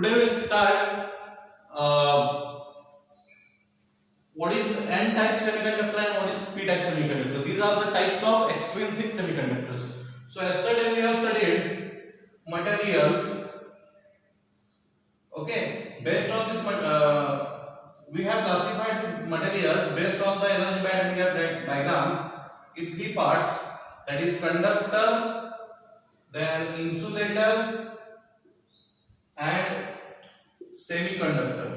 Today we will start what is N-type semiconductor and what is P-type semiconductor. These are the types of extrinsic semiconductors. So yesterday we have studied materials. Okay, based on this we have classified these materials based on the energy band diagram in three parts, that is conductor, then insulator and semiconductor.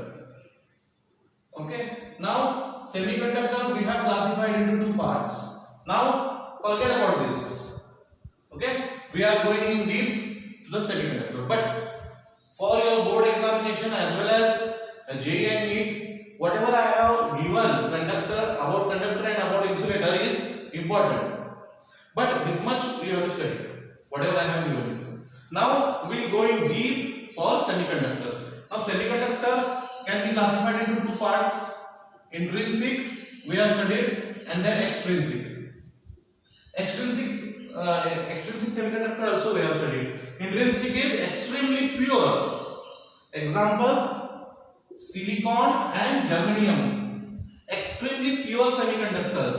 Okay, now semiconductor we have classified into two parts. Now forget about this. Okay, we are going in deep to the semiconductor, but for your board examination as well as JEE and NEET, whatever I have given about conductor and about insulator is important, but this much we have to study whatever I have given you. Now we will go in deep for semiconductor. Now semiconductor can be classified into two parts: intrinsic we have studied, and then extrinsic. Extrinsic semiconductor also we have studied. Intrinsic is extremely pure. Example: silicon and germanium. Extremely pure semiconductors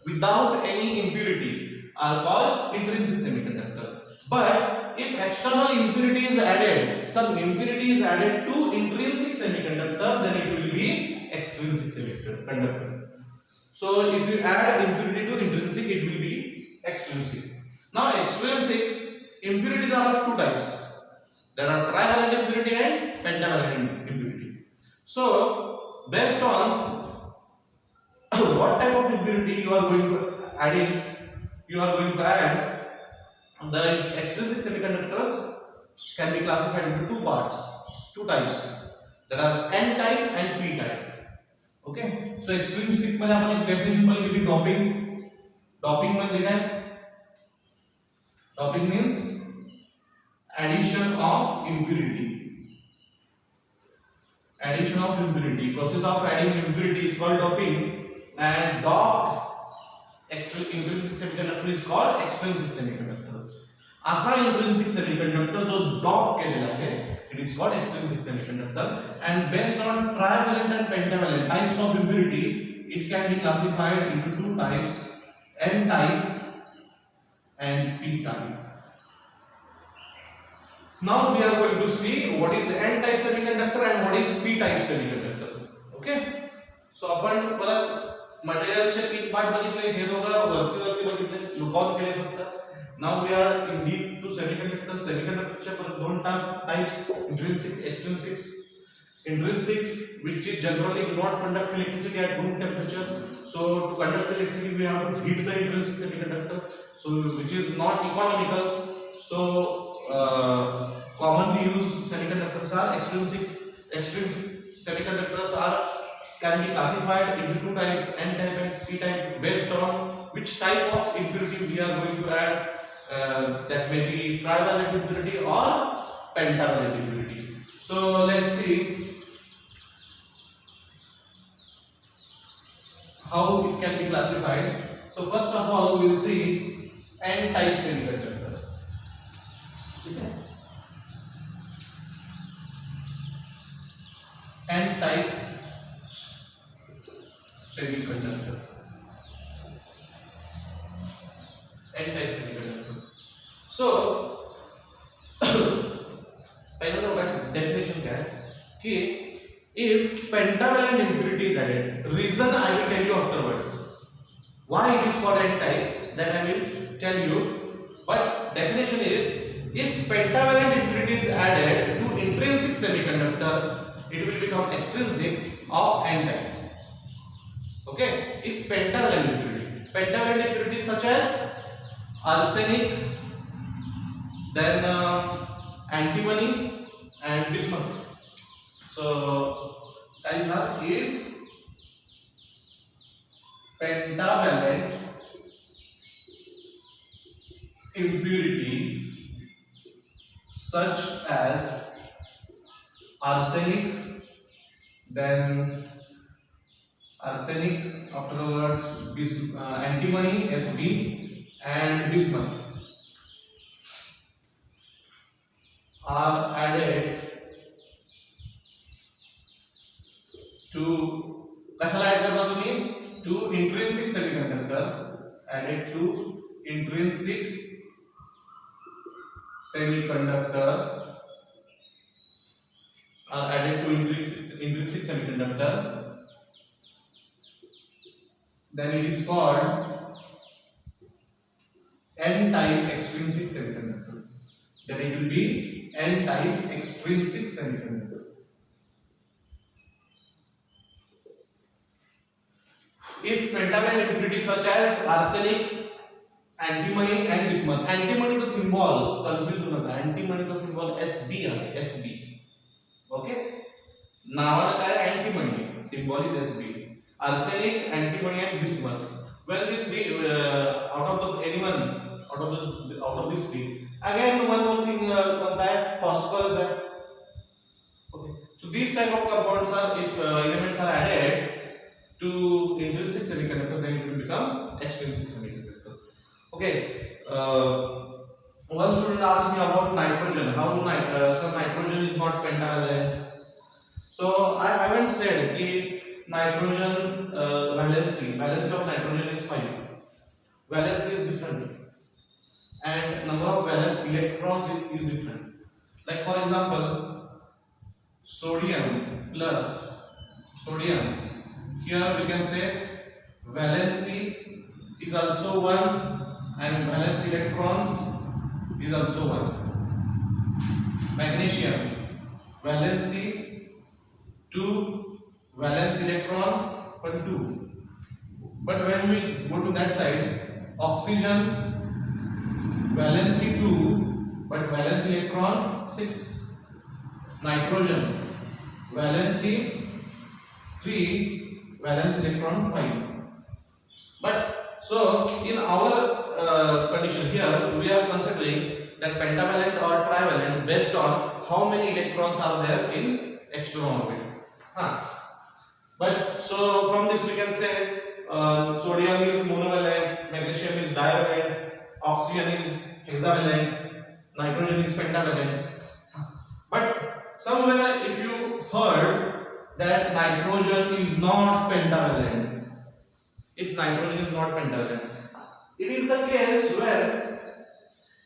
without any impurity are called intrinsic semiconductor. But if external impurity is added, some impurity is added to intrinsic semiconductor, then it will be extrinsic semiconductor. So if you add impurity to intrinsic, it will be extrinsic. Now extrinsic impurities are of two types. There are trivalent impurity and pentavalent impurity. So based on what type of impurity you are going to add, the extrinsic semiconductors can be classified into two types. There are N-type and P-type. Okay, so extrinsic मध्ये आपण एक definition बघितली doping. Doping म्हणजे काय? Doping means addition of impurity. Addition of impurity. Process of adding impurity is called doping, and doped intrinsic semiconductor is called extrinsic semiconductor. असा intrinsic semiconductor जो डॉप केलेला आहे, it is called extrinsic semiconductor, and based on trivalent and pentavalent types of impurity, it can be classified into two types: N-type and P-type. Now we are going to see what is N-type semiconductor and what is P-type semiconductor. Okay, so आपण परत मटेरियलचे तीन part बघितले, हे दोघं वरती बघितले, lookout केले फक्त. Now we are in deep to semiconductor. Semiconductor परत दोन types: intrinsic, extrinsic. Intrinsic, which is generally not conduct electricity at room temperature. So to conduct electricity, we have to heat the intrinsic semiconductor, so which is not economical. So commonly used semiconductors are extrinsic. Extrinsic semiconductors can be classified into two types: N-type and P-type, based on which type of impurity we are going to add. That may be trivalent impurity or pentavalent impurity. So let's see how it can be classified. So first of all, we will see N-type semiconductor. Okay. N-type semiconductor. N-type semiconductor. So पहले तो definition क्या है कि if pentavalent impurity is added, reason I will tell you afterwards. Why it is called N-type, that I will tell you. But definition is, if pentavalent impurity is added to intrinsic semiconductor, it will become extrinsic of N-type. Okay, if pentavalent impurity such as arsenic, then antimony and bismuth. So type are if pentavalent impurity such as arsenic, then arsenic, afterwards antimony Sb and bismuth are added to कशाला add करणार तुम्ही to intrinsic semiconductor added to intrinsic semiconductor are added to intrinsic semiconductor, then it is called n-type extrinsic semiconductor. Then it will be n-type extrinsic semiconductor. If pentavalent impurities such as arsenic, antimony and bismuth. Antimony चा symbol confuse होऊ नका. antimony चा symbol SB आहे SB. Okay नावाला काय antimony symbol is SB. arsenic, antimony and bismuth. Well, the three out of these three. Again, one more thing कोणता आहे phosphorus आहे. Okay. So these type of compounds are if elements are added to intrinsic semiconductor, then it will become extrinsic semiconductor. Okay, one student asked me about nitrogen. How so nitrogen is not pentavalent. So I haven't said that nitrogen valency of nitrogen is 5. Valency is different, and number of valence electrons is different. Like for example, sodium plus sodium. Here we can say valency is also 1. And valence electrons is also 1. Magnesium valency 2, valence electron but 2. But when we go to that side, oxygen valency 2 but valence electron 6. Nitrogen valency 3, valence electron 5. But so in our condition here we are considering that pentavalent or trivalent based on how many electrons are there in external orbit. But so from this we can say sodium is monovalent, magnesium is divalent, oxygen is hexavalent, nitrogen is pentavalent. But somewhere if you heard that nitrogen is not pentavalent, if nitrogen is not pentavalent, it is the case where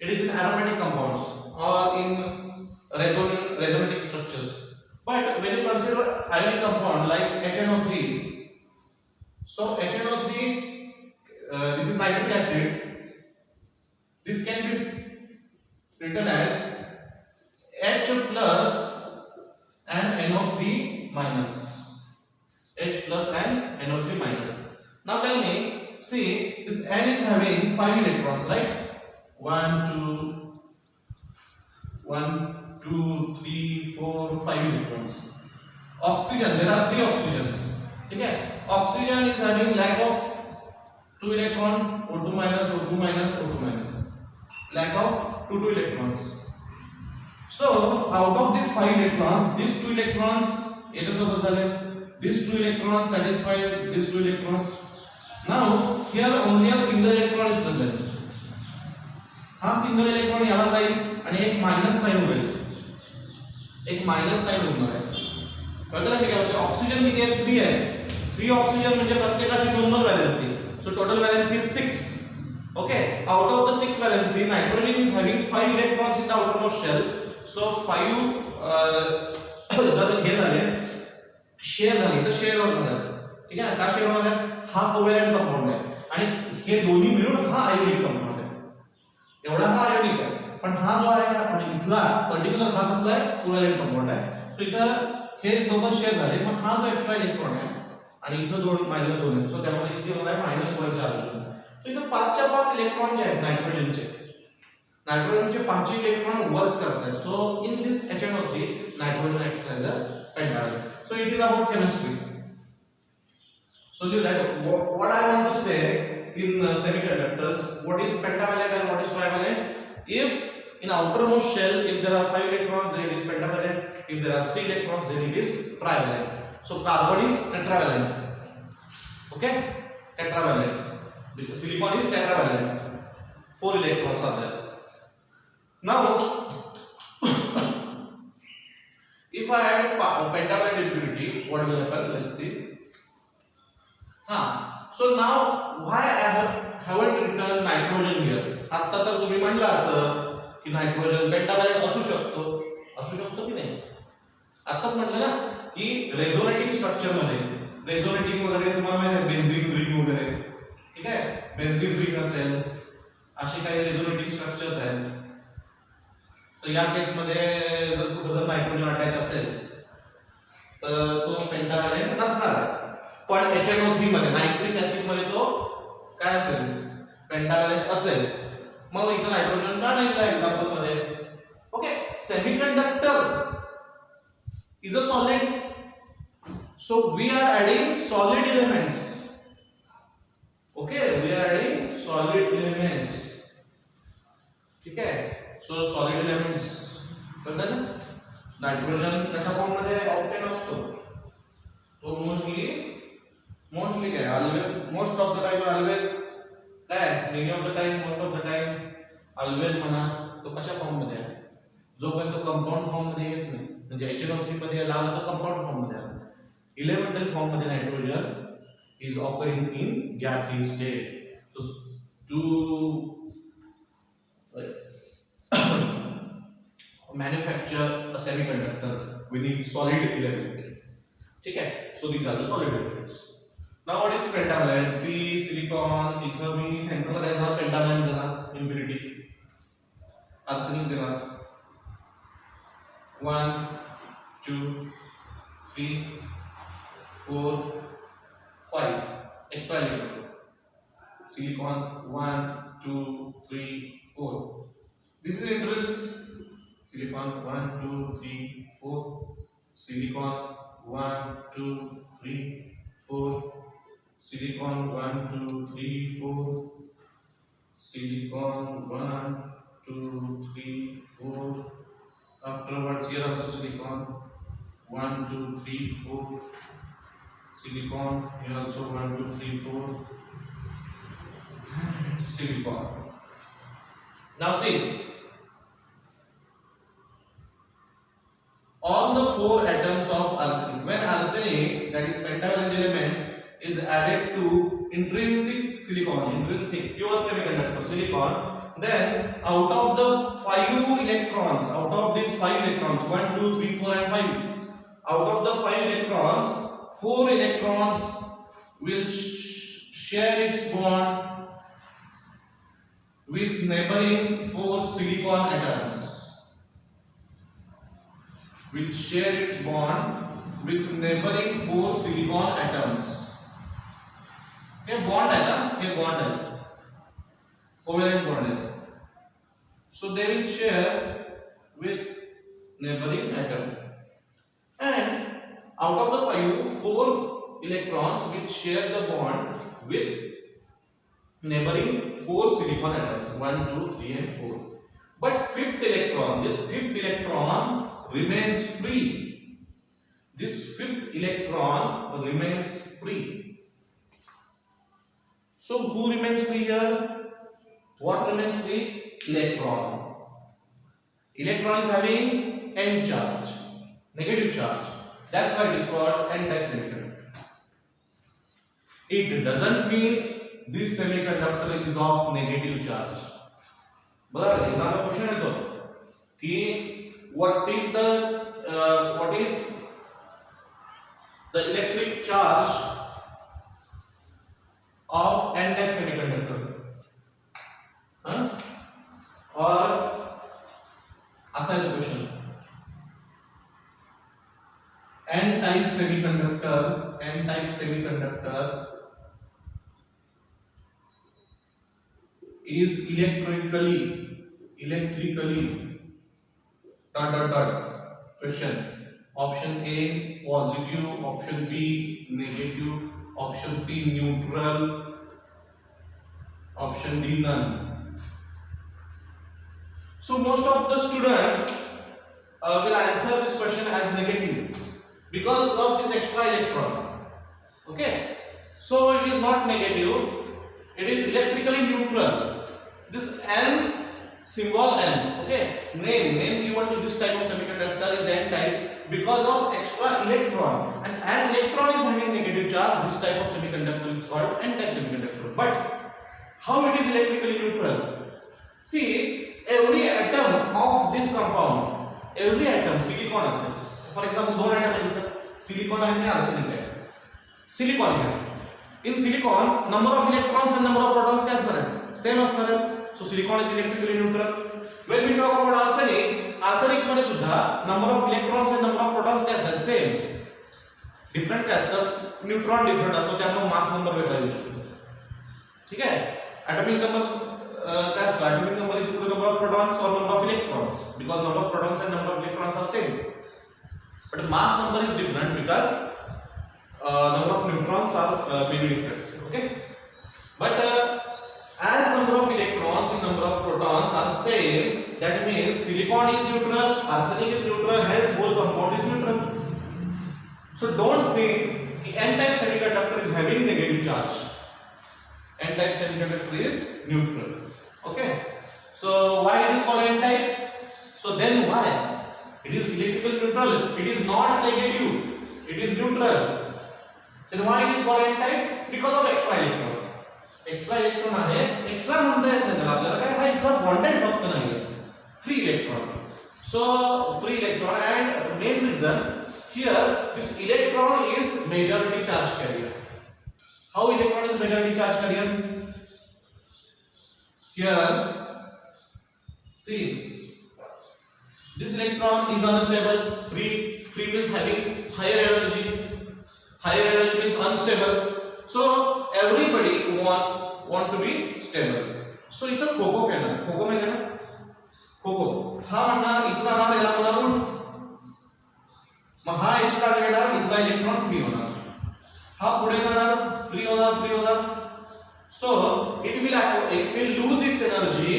it is in aromatic compounds or in resonating structures. But when you consider ionic compound like HNO3, so HNO3, this is nitric acid. This can be written as H plus and NO3 minus. H plus and NO3 minus. Now tell me, see, this N is having 5 electrons, right? 1, 2, 3, 4, 5 electrons. Oxygen, there are 3 oxygens. Okay? Oxygen is having lack of 2 electron, O2 minus, O2 minus, O2 minus. Lack of 2 electrons. So, out of these 5 electrons, these 2 electrons, these 2 electrons satisfy these 2 electrons. Now here only a single electron is present. हा single electron याला जाईल आणि एक minus sign होईल. एक minus sign होणार आहे. कळलं मी काय म्हणतो? ऑक्सिजन किती आहे? 3 आहे. 3 ऑक्सिजन म्हणजे प्रत्येकाची 2 valency. So total valency is 6. Okay, out of the 6 valency nitrogen is having 5 electrons in the outermost shell. So 5 जर हे झाले शेअर झाले तर शेअर होणार आहे. ठीक आहे, का शेअर होणार आहे? हा कोव्हॅलेंट कंपाऊंड आहे आणि हे दोन्ही मिळून हा आयोनिक कंपाऊंड आहे. एवढा हा आयोनिक आहे, पण हा जो आहे आणि इथला पर्टिक्युलर हा कसला आहे? कोव्हॅलेंट कंपाऊंड आहे. सो इथं हे दोघं शेअर झाले, मग हा जो एक्स्ट्रा इलेक्ट्रॉन आहे आणि इथं -2 आहे. सो त्यामुळे इथे होणार आहे -1 चार्ज. सो इथं 5च्या 5 इलेक्ट्रॉन जे आहेत नायट्रोजनचे 5 इलेक्ट्रॉन वर्क करतात. So in this HNO3 nitrogen acts as a pentavalent. So it is about chemistry. So what I want to say in semiconductors, what is pentavalent and what is trivalent? If in outermost shell, if there are 5 electrons, then it is pentavalent. If there are 3 electrons, then it is trivalent. So carbon is tetravalent. Okay, tetravalent. Silicon is tetravalent. 4 electrons are there. Now, if I add pentavalent impurity, what will happen? Let's see. So now why I haven't written nitrogen here? आता तर तुम्ही म्हणला असं की nitrogen पेंटावॅलेंट असू शकतो की नाही? आताच म्हटलं ना की रेझोनेटिंग स्ट्रक्चर मध्ये रेझोनेटिंग वगैरे तुम्हाला माहिती आहे बेन्झीन रिंग वगैरे, ठीक आहे, बेन्झीन रिंग असेल असे काही रेझोनेटिंग स्ट्रक्चर्स आहेत. तर या केस मध्ये जर कुठं नायट्रोजन अटॅच असेल तर तो पेंटावॅलेंट नसणार. पण HNO3 मध्ये नायट्रिक ऍसिड मध्ये तो काय असेल पेंटावॅलेंट असेल. मग इथं नायट्रोजन का नाही दिला एक्झाम्पल मध्ये? Okay, semiconductor is a solid, so we are adding solid elements. Okay, we are adding solid elements. ठीक है, so solid elements कळलं ना? नायट्रोजन कशा फॉर्म मध्ये ऑब्टेन असतो? तो मोस्टली काय always most of the time always काय many of the time most of the time always म्हणा तो कशा फॉर्म मध्ये आहे? जोपर्यंत कंपाऊंड फॉर्म मध्ये येत नाही म्हणजे HNO3 मध्ये लावला तर कंपाऊंड फॉर्म मध्ये आला. इलेमेंटल फॉर्म मध्ये nitrogen is occurring in gassy state. So to manufacture a semiconductor we need solid element. ठीक है, so these are the solid elements. Now what is pentavalent? Silicon इथं मी सेंटरला काय देणार? पेंटावॅलेंट देणार, इम्प्युरिटी आर्सेनिक देणार. 1 2 3 4 5 extra electron. Silicon 1 2 3 4. This is intrinsic. Silicon 1 2 3 4. Silicon 1 2 3 4. Silicon 1 2 3 4. Silicon 1 2 3 4. Afterwards here also silicon 1 2 3 4. Silicon here also 1 2 3 4. Silicon. Now see, all the 4 atoms of arsenic, when arsenic, that is pentavalent element, is added to intrinsic silicon, intrinsic pure semiconductor silicon, then out of the 5 electrons, out of these 5 electrons 1 2 3 4 and 5, out of the 5 electrons 4 electrons will share its bond with neighboring 4 silicon atoms, will share its bond with neighboring 4 silicon atoms. ये bond है ना, ये bond है, covalent bond है. So they will share with neighboring atom, and out of the 5, 4 electrons will share the bond with neighboring 4 silicon atoms, 1 2 3 and 4. But fifth electron, this fifth electron remains free. This fifth electron remains free. So who remains free here? What remains free? Electron. Electron is having N charge, negative charge. That's why it is called N-type semiconductor. It doesn't mean this semiconductor is of negative charge. But example question है तो कि what is the electric charge of N-type semiconductor? और ऐसा है question. N-type semiconductor is electrically question. Option A positive, option B negative, option C neutral, option D none. So most of the student will answer this question as negative because of this extra electron. Okay, so it is not negative, it is electrically neutral. This N symbol N. Okay, name given to this type of semiconductor is N type because of extra electron, and as electron is having negative charge, this type of semiconductor is called N type semiconductor. But how it is electrically neutral? See, every atom of this compound, every atom silicon असेल, for example दोन atom आहेत, silicon आणि arsenic आहे. Silicon आहे. In silicon, number of electrons and number of protons काय असणार आहेत? Same असणार आहेत. So silicon is electrically neutral. When we talk about arsenic मध्ये सुद्धा number of electrons and number of protons काय असतात? Same. Different काय असतात? Neutron different असतो, त्यामुळे mass number वेगळा येऊ शकतो. ठीक आहे? Atomic numbers काय असतो? Atomic number is equal to number of protons or number of electrons, because number of protons and number of electrons are same. But mass number is different because number of neutrons are maybe different. Okay, but as number of electrons and number of protons are same, that means silicon is neutral, arsenic is neutral, hence whole compound is neutral. So don't think the N-type semiconductor is having negative charge. N-type semiconductor is neutral. Okay, so why it is called N-type? So then why it is electrically neutral? It is not negative, it is neutral. Then why it is called N-type? Because of extra electron. Extra electron आहे, extra म्हणता येत नाही त्याला, आपल्याला काय हा इथं bonded फक्त नाहीये, free electron. So free electron, and main reason here this electron is majority charge carrier. How electron is majority charge carrier? Here, see, this electron is unstable. Free means having higher energy. Higher energy means unstable. So everybody want to be stable. So इथं खोको घेणार, खोको माहिती आहे ना? खोको हा म्हणणार इथला नाम याला म्हणणार उठ, मग हा एक्स्ट्रा घेणार, इथला इलेक्ट्रॉन फ्री होणार, हा पुढे जाणार, फ्री होणार. So it will lose its energy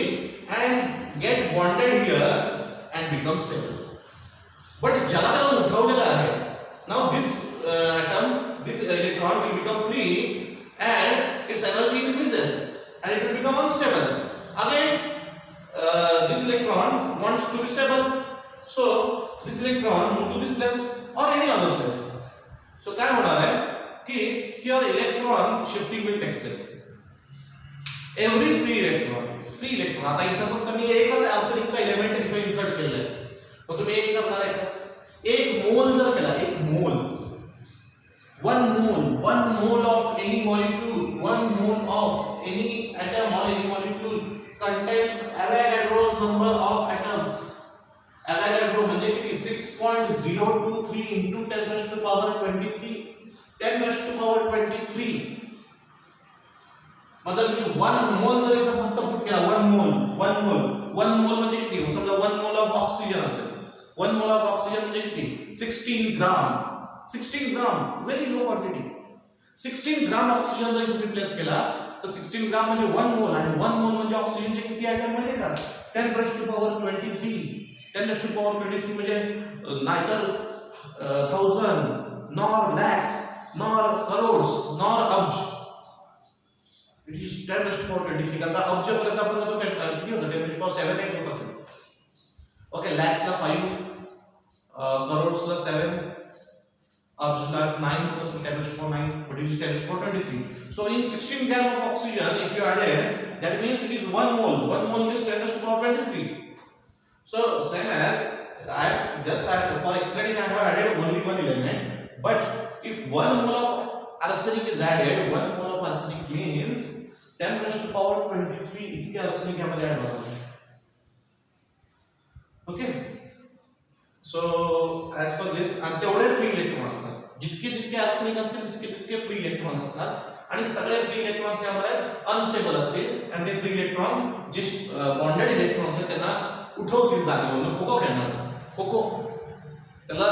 and get bonded here and become stable. But ज्याला त्याला उठवलेला आहे, now this atom, this electron will become free and its energy increases and it will become unstable. Again, this electron wants to be stable, so this electron move to this place or any other place. So क्या होना है कि here electron shifting will take place. Every free electron आता इथं फक्त मी एकच आर्सेनिकचा element इथे insert केलेला आहे, मग तुम्ही एक करणार आहे का? एक मोल जर केला, एक मोल, one mole of any molecule, one mole of any atom or any molecule contains Avogadro's number of atoms. Avogadro म्हणजे किती? 6.023 into 10 raised to power 23. 10 raised to power 23. मतलब कि 1 मोल जर इथं फक्त पुट केला, 1 मोल म्हणजे किती? समजा 1 मोल ऑफ ऑक्सिजन असेल, 1 मोल ऑफ ऑक्सिजन म्हणजे किती? 16 ग्राम, व्हेरी लो क्वांटिटी. 16 ग्राम ऑक्सिजन जर तुम्ही प्लेस केला तर 16 ग्राम म्हणजे 1 मोल, आणि 1 मोल म्हणजे ऑक्सिजनचे किती ॲटम माहिती का? 10 raised to power 23. 10 raised to power 23 म्हणजे नाहीतर 1000 nor lakhs nor crores nor अब्ज. It is 10 raised to power 23. आता अब्ज पर्यंत आपण जातो किती होतं? 10 raised to power 7 8 होत असेल. ओके, lakhs ला 5, crores ला 7, अब्ज ला 9 होत असेल, 10 raised to power 9, but it is 10 raised to power 23. So in 16 gram of oxygen, if you added, that means it is 1 mole. 1 mole means 10 raised to power 23. So same as for explaining, I have added only one element. But if 1 mole of arsenic is added, 1 mole of arsenic means 10 raised to power 23 इतके arsenic यामध्ये add होणार. Okay. So as per this, आणि तेवढे free electron असतात, जितके arsenic असतील तितके free electrons असतात, आणि सगळे फ्री इलेक्ट्रॉन्स यामध्ये अनस्टेबल असतील, आणि ते फ्री इलेक्ट्रॉन्स जे बॉन्डेड इलेक्ट्रॉन्स आहेत त्यांना उठवतील जागेवरून. खोको खेळणार, खोको त्याला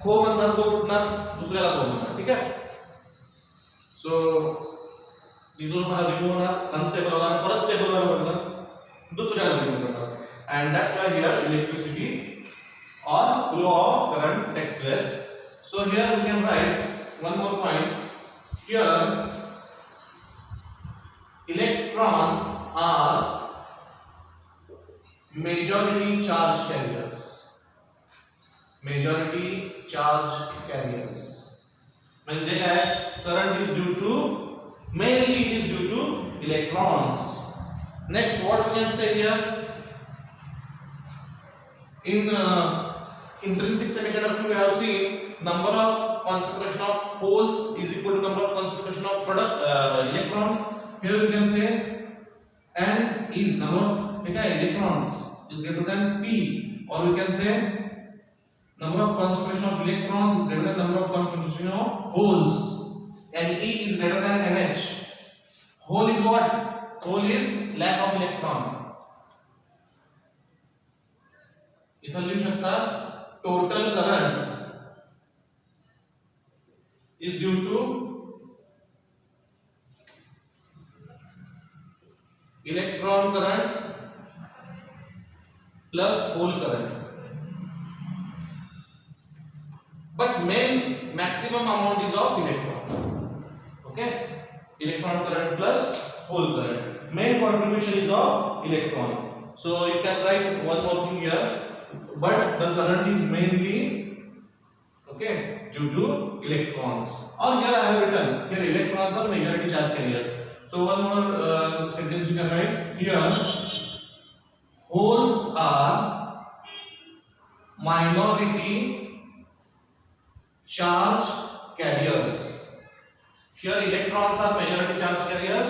खो म्हणणार, तो उठणार, दुसऱ्याला खो म्हणणार. ठीक आहे. सो तिथून हा रिमूव्ह होणार, अनस्टेबल होणार, परत स्टेबल होणार, दुसऱ्याला रिमूव्ह करणार. And that's why here electricity or flow of current takes place. So here we can write one more point. Here electrons are majority charge carriers. Majority charge carriers. म्हणजे काय? Current is due to, mainly it is due to electrons. Next, what we can say here? In intrinsic semiconductor, we have seen number of concentration of holes is equal to number of concentration of electrons. Here we can say N is number of electrons is greater than P, or we can say number of concentration of electrons is greater than number of concentration of holes, and E is greater than NH. Hole is what? Hole is lack of electron. इथं लिहू शकता total current is due to electron current plus hole current. But maximum amount is of electron. Okay, electron current plus hole current. Main contribution is of electron. So you can write one more thing here. But the current is mainly due to electrons. Or here I have written here electrons are majority charge carriers. So one more sentence you can write here. Holes are minority charge carriers. Here electrons are majority charge carriers.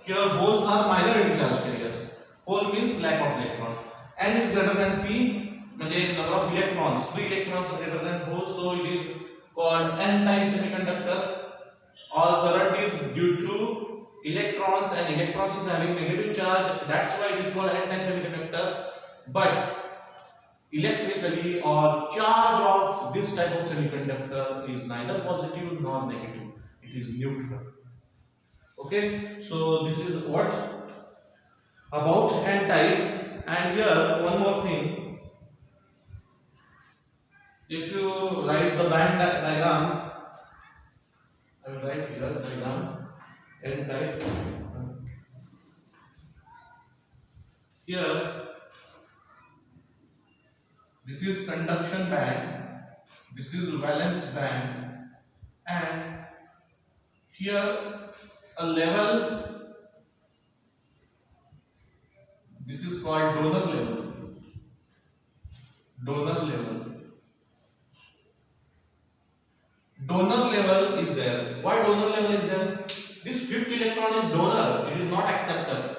Here holes are minority charge carriers. Hole means lack of electrons. N is greater than P. म्हणजे number of electrons, free electrons are greater than holes, so it is called n-type semiconductor. All current is due to electrons, and electrons is having negative charge. That's why it is called n-type semiconductor. But electrically, or charge of this type of semiconductor is neither positive nor negative. It is neutral. Okay, so this is what about n-type. And here one more thing. If you write the band diagram, I will write here diagram n-type. Here, this is conduction band, this is valence band, and here a level. This is called donor level. Donor level. Donor level is there. Why donor level is there? This fifth electron is donor. It is not accepted.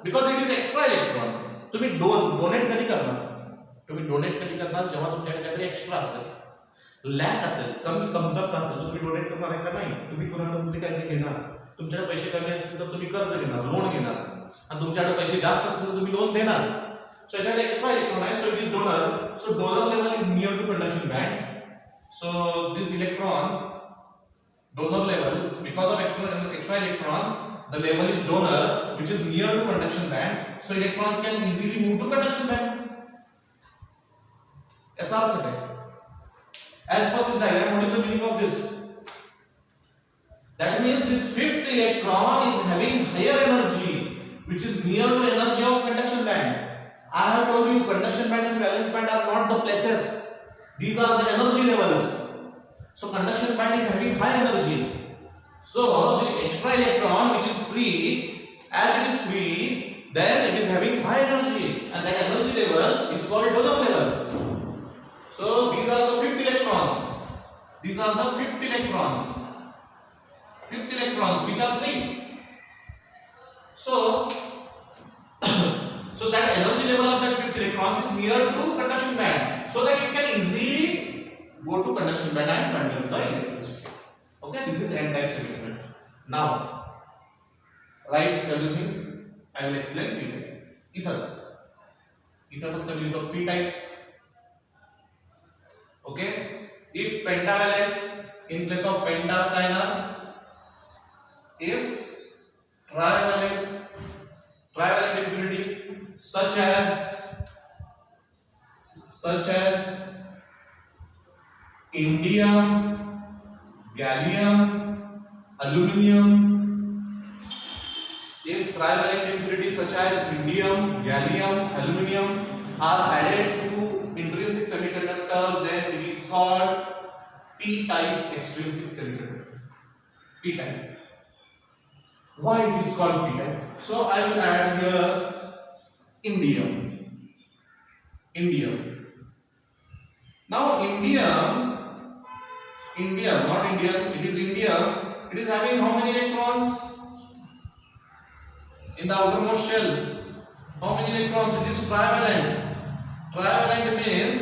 Because it is extra electron. तुम्ही donate कधी करणार? तुम्ही donate कधी करणार? जेव्हा तुमच्याकडे काहीतरी extra असेल, लॅक असेल, कमी कमतरता असेल, तुम्ही donate करणार आहे का नाही? तुम्ही कोणाकडून काहीतरी घेणार. तुमच्याकडे पैसे कमी असतील तर तुम्ही कर्ज घेणार, लोन घेणार, आणि तुमच्याकडे पैसे जास्त असतील तर तुम्ही लोन देणार. So याच्याकडे एक्स्ट्रा इलेक्ट्रॉन आहे, so it is donor. So donor level is near to conduction band. So this electron, donor level, because of extra electrons, the level is donor, which is near to conduction band. So electrons can easily move to conduction band. That's all today. As for this diagram, what is the meaning of this? That means this fifth electron is having higher energy, which is near to energy of conduction band. I have told you conduction band and valence band are not the places. These are the energy levels. So conduction band is having high energy. So the extra electron which is free, as it is free, then it is having high energy, and that energy level is called donor level. So these are the fifth electrons. These are the fifth electrons. Fifth electrons which are free. So so that energy level of that fifth electrons is near to conduction band, so that it can easily go to conduction band and conduct the electricity. Okay, this is n-type semiconductor. Now write everything. I will explain p-type. Ethers. Ether फक्त लिहितो p-type. Okay, if pentavalent in place of penta काय ना, if trivalent impurity such as indium, gallium, aluminum. If trivalent impurity such as indium, gallium, aluminum are added to intrinsic semiconductor, then it is called p-type extrinsic semiconductor. P-type. Why it is called p-type? So I will add here indium. Now indium, not indium, it is indium. It is having how many electrons in the outermost shell? How many electrons? It is trivalent. Trivalent means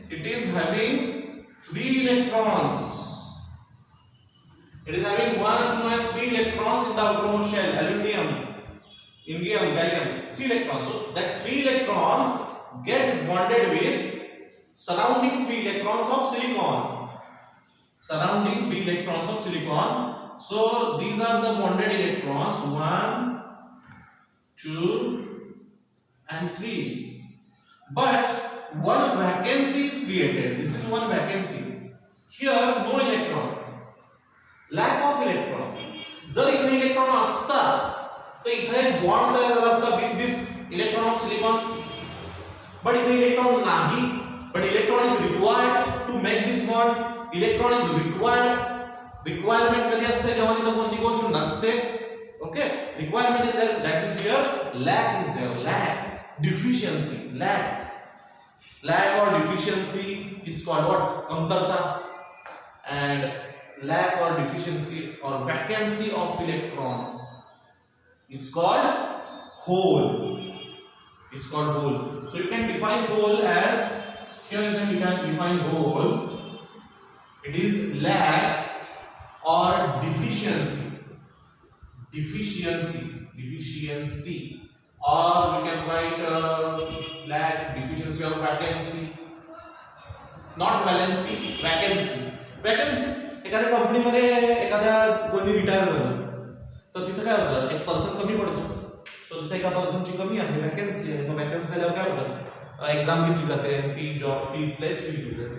it is having 3 electrons. It is having 1, 2 and 3 electrons in the outermost shell. Aluminum, indium, gallium, 3 electrons. So that 3 electrons get bonded with surrounding 3 electrons of silicon. Surrounding 3 electrons of silicon. So these are the bonded electrons, 1, 2 and 3. But one vacancy is created. This is one vacancy. Here no electron. Lack of electron. जर इथे electron असता तर इथे एक bond तयार झाला असता with this electron of silicon. But इथे इलेक्ट्रॉन नाही. But electron is required to make this bond. Electron is required. Requirement कधी असते जेव्हा तिथे कोणती गोष्ट नसते. Okay, requirement is there. That means here lack is there. Lack, deficiency, lack or deficiency is called what? Kamtarta. And lack or deficiency or vacancy of electron is called hole. It's called hole. So you can define hole as, here you can define hole. It is lack or deficiency. Or we can write lack, deficiency or vacancy. Not valency, vacancy. एखाद्या कंपनीमध्ये एखाद्या कोणी retire झालं तर तिथे काय होतं, एक पर्सन कमी पडतो. सो तिथे एका पर्सनची कमी आहे, वॅकन्सी आहे. मग वॅकन्सी झाल्यावर काय होतं, एक्झाम घेतली जाते आणि ती प्लेस फिल केली जाते.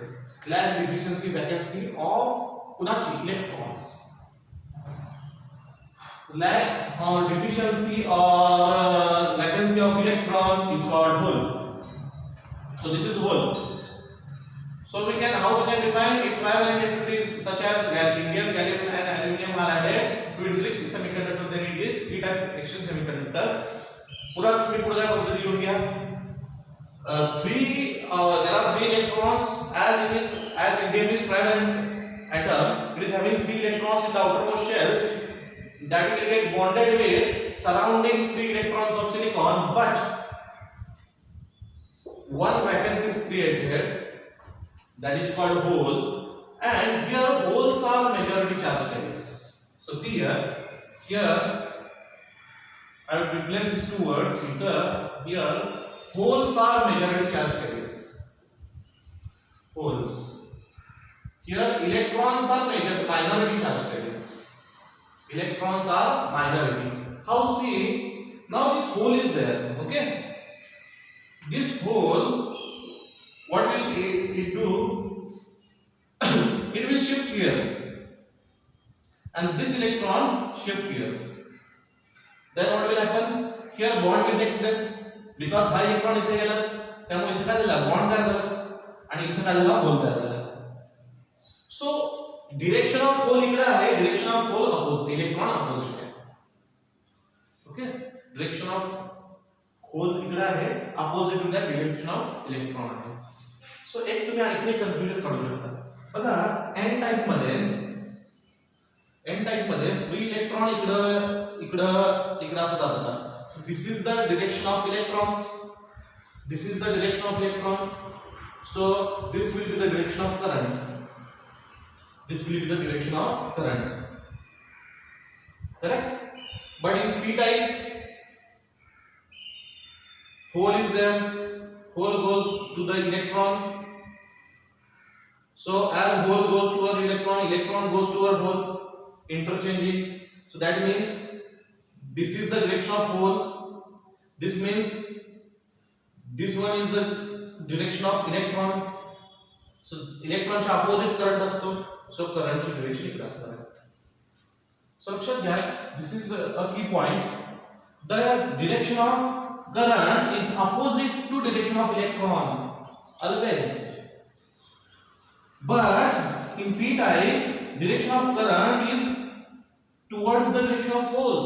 लॅक, डिफिशियन्सी, वॅकन्सी ऑफ कुणाची? Electrons. Lack or deficiency or vacancy of electron is called hole. So this is hole. So how we can define if trivalent entities such as indium, gallium and aluminum are added to intrinsic semiconductor, then it is p-type extrinsic semiconductor. पूरा पुढे पद्धती लिहून घ्या. There are 3 electrons as indium is trivalent atom. It is having 3 electrons in the outermost shell. That will get bonded with surrounding 3 electrons of silicon, but one vacancy is created, that is called hole, and here holes are majority charge carriers. So see here I will replace these 2 words here holes are majority charge carriers. Holes. Here electrons are minority charge carriers. Electrons are minority. How? See, now this hole is there. Okay, this hole, what will it do? It will shift here, and this electron shift here. Then what will happen? Here bond will take place because हा electron इथे गेला, त्यामुळे इथे काय झाला, bond तयार झाला आणि इथे काय झाला, hole तयार झाला. So direction of hole इकडे आहे, direction of hole opposite, electron opposite आहे. Okay, direction of hole इकडे आहे, opposite to that direction of electron आहे. So एक तुम्ही आणखी कन्फ्युजन काढू शकता. बघा n टाइप मध्ये फ्री इलेक्ट्रॉन इकडे असं जातात. This is the direction of electrons. This is the direction of electron. So this will be the direction of current. This will be the direction of current. Correct? But in p type, hole is there. Hole goes to the electron. So as hole goes toward electron, electron goes toward hole, interchanging. So that means this is the direction of hole. This means this one is the direction of electron. So electron चा opposite current असतो. So current ची direction इकडे असणार आहे. So लक्षात घ्या, this is a key point. The direction of current is opposite to direction of electron always, but in p type direction of current is towards the direction of hole.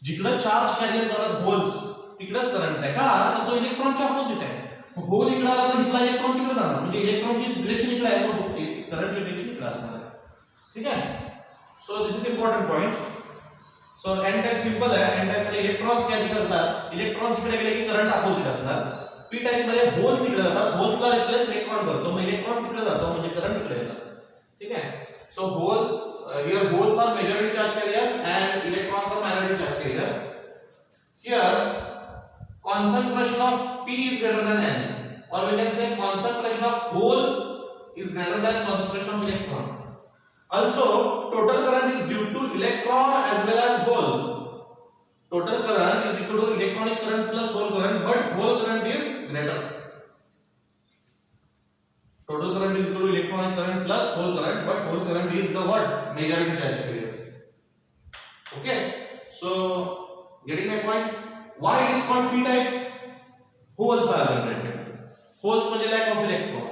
जिकडे charge career जातात holes तिकडेच current आहे का, तर तो इलेक्ट्रॉनच्या opposite आहे. Whole इकडे आला तर इथला इलेक्ट्रॉन तिकडे जाणार, म्हणजे इलेक्ट्रॉनची डिरेक्शन इकडे आहे, करंटची डिरेक्शन इकडे असणार आहे. ठीक आहे. So this is important point. So N type simple आहे. एन टाइप मध्ये इलेक्ट्रॉन्स कॅरी करतात, इलेक्ट्रॉन्स इकडे गेले की करंट अपोजिट असणार. पी टाइप मध्ये होल्स इकडे जातात, होल्सला रिप्लेस इलेक्ट्रॉन करतो, मग इलेक्ट्रॉन तिकडे जातो म्हणजे करंट इकडे येणार. ठीक आहे. सो holes here holes are majority charge carriers and electrons are minority charge carrier. Here concentration of p is greater than n, or we can say concentration of holes is greater than concentration of electron. Also total current is due to electron as well as hole. Total current is equal to electronic current plus hole current, but hole current is greater. Total current is equal to electronic current plus hole current, but hole current is the what? Majority charge carriers. Okay. So getting my point? Why it is called p type? Holes are generated. Holes means lack of electron.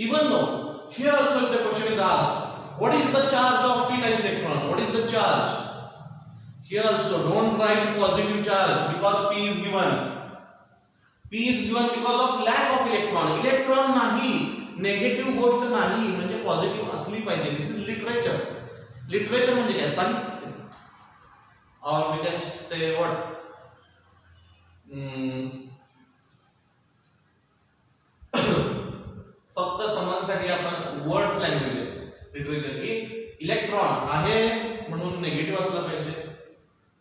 Even though here also the question is asked, what is the charge of p type electron? What is the charge? Here also don't write positive charge because p is given. p is given because of lack of electron. Electron नाही, negative गोष्ट नाही, म्हणजे positive असली पाहिजे. This is literature. Literature म्हणजे काय? साहित्य. और वी कैन से व्हाट, फक्त समजण्यासाठी आपण वर्ड्स लँग्वेज आहे लिटरेचर, की इलेक्ट्रॉन आहे म्हणून नेगेटिव्ह असला पाहिजे.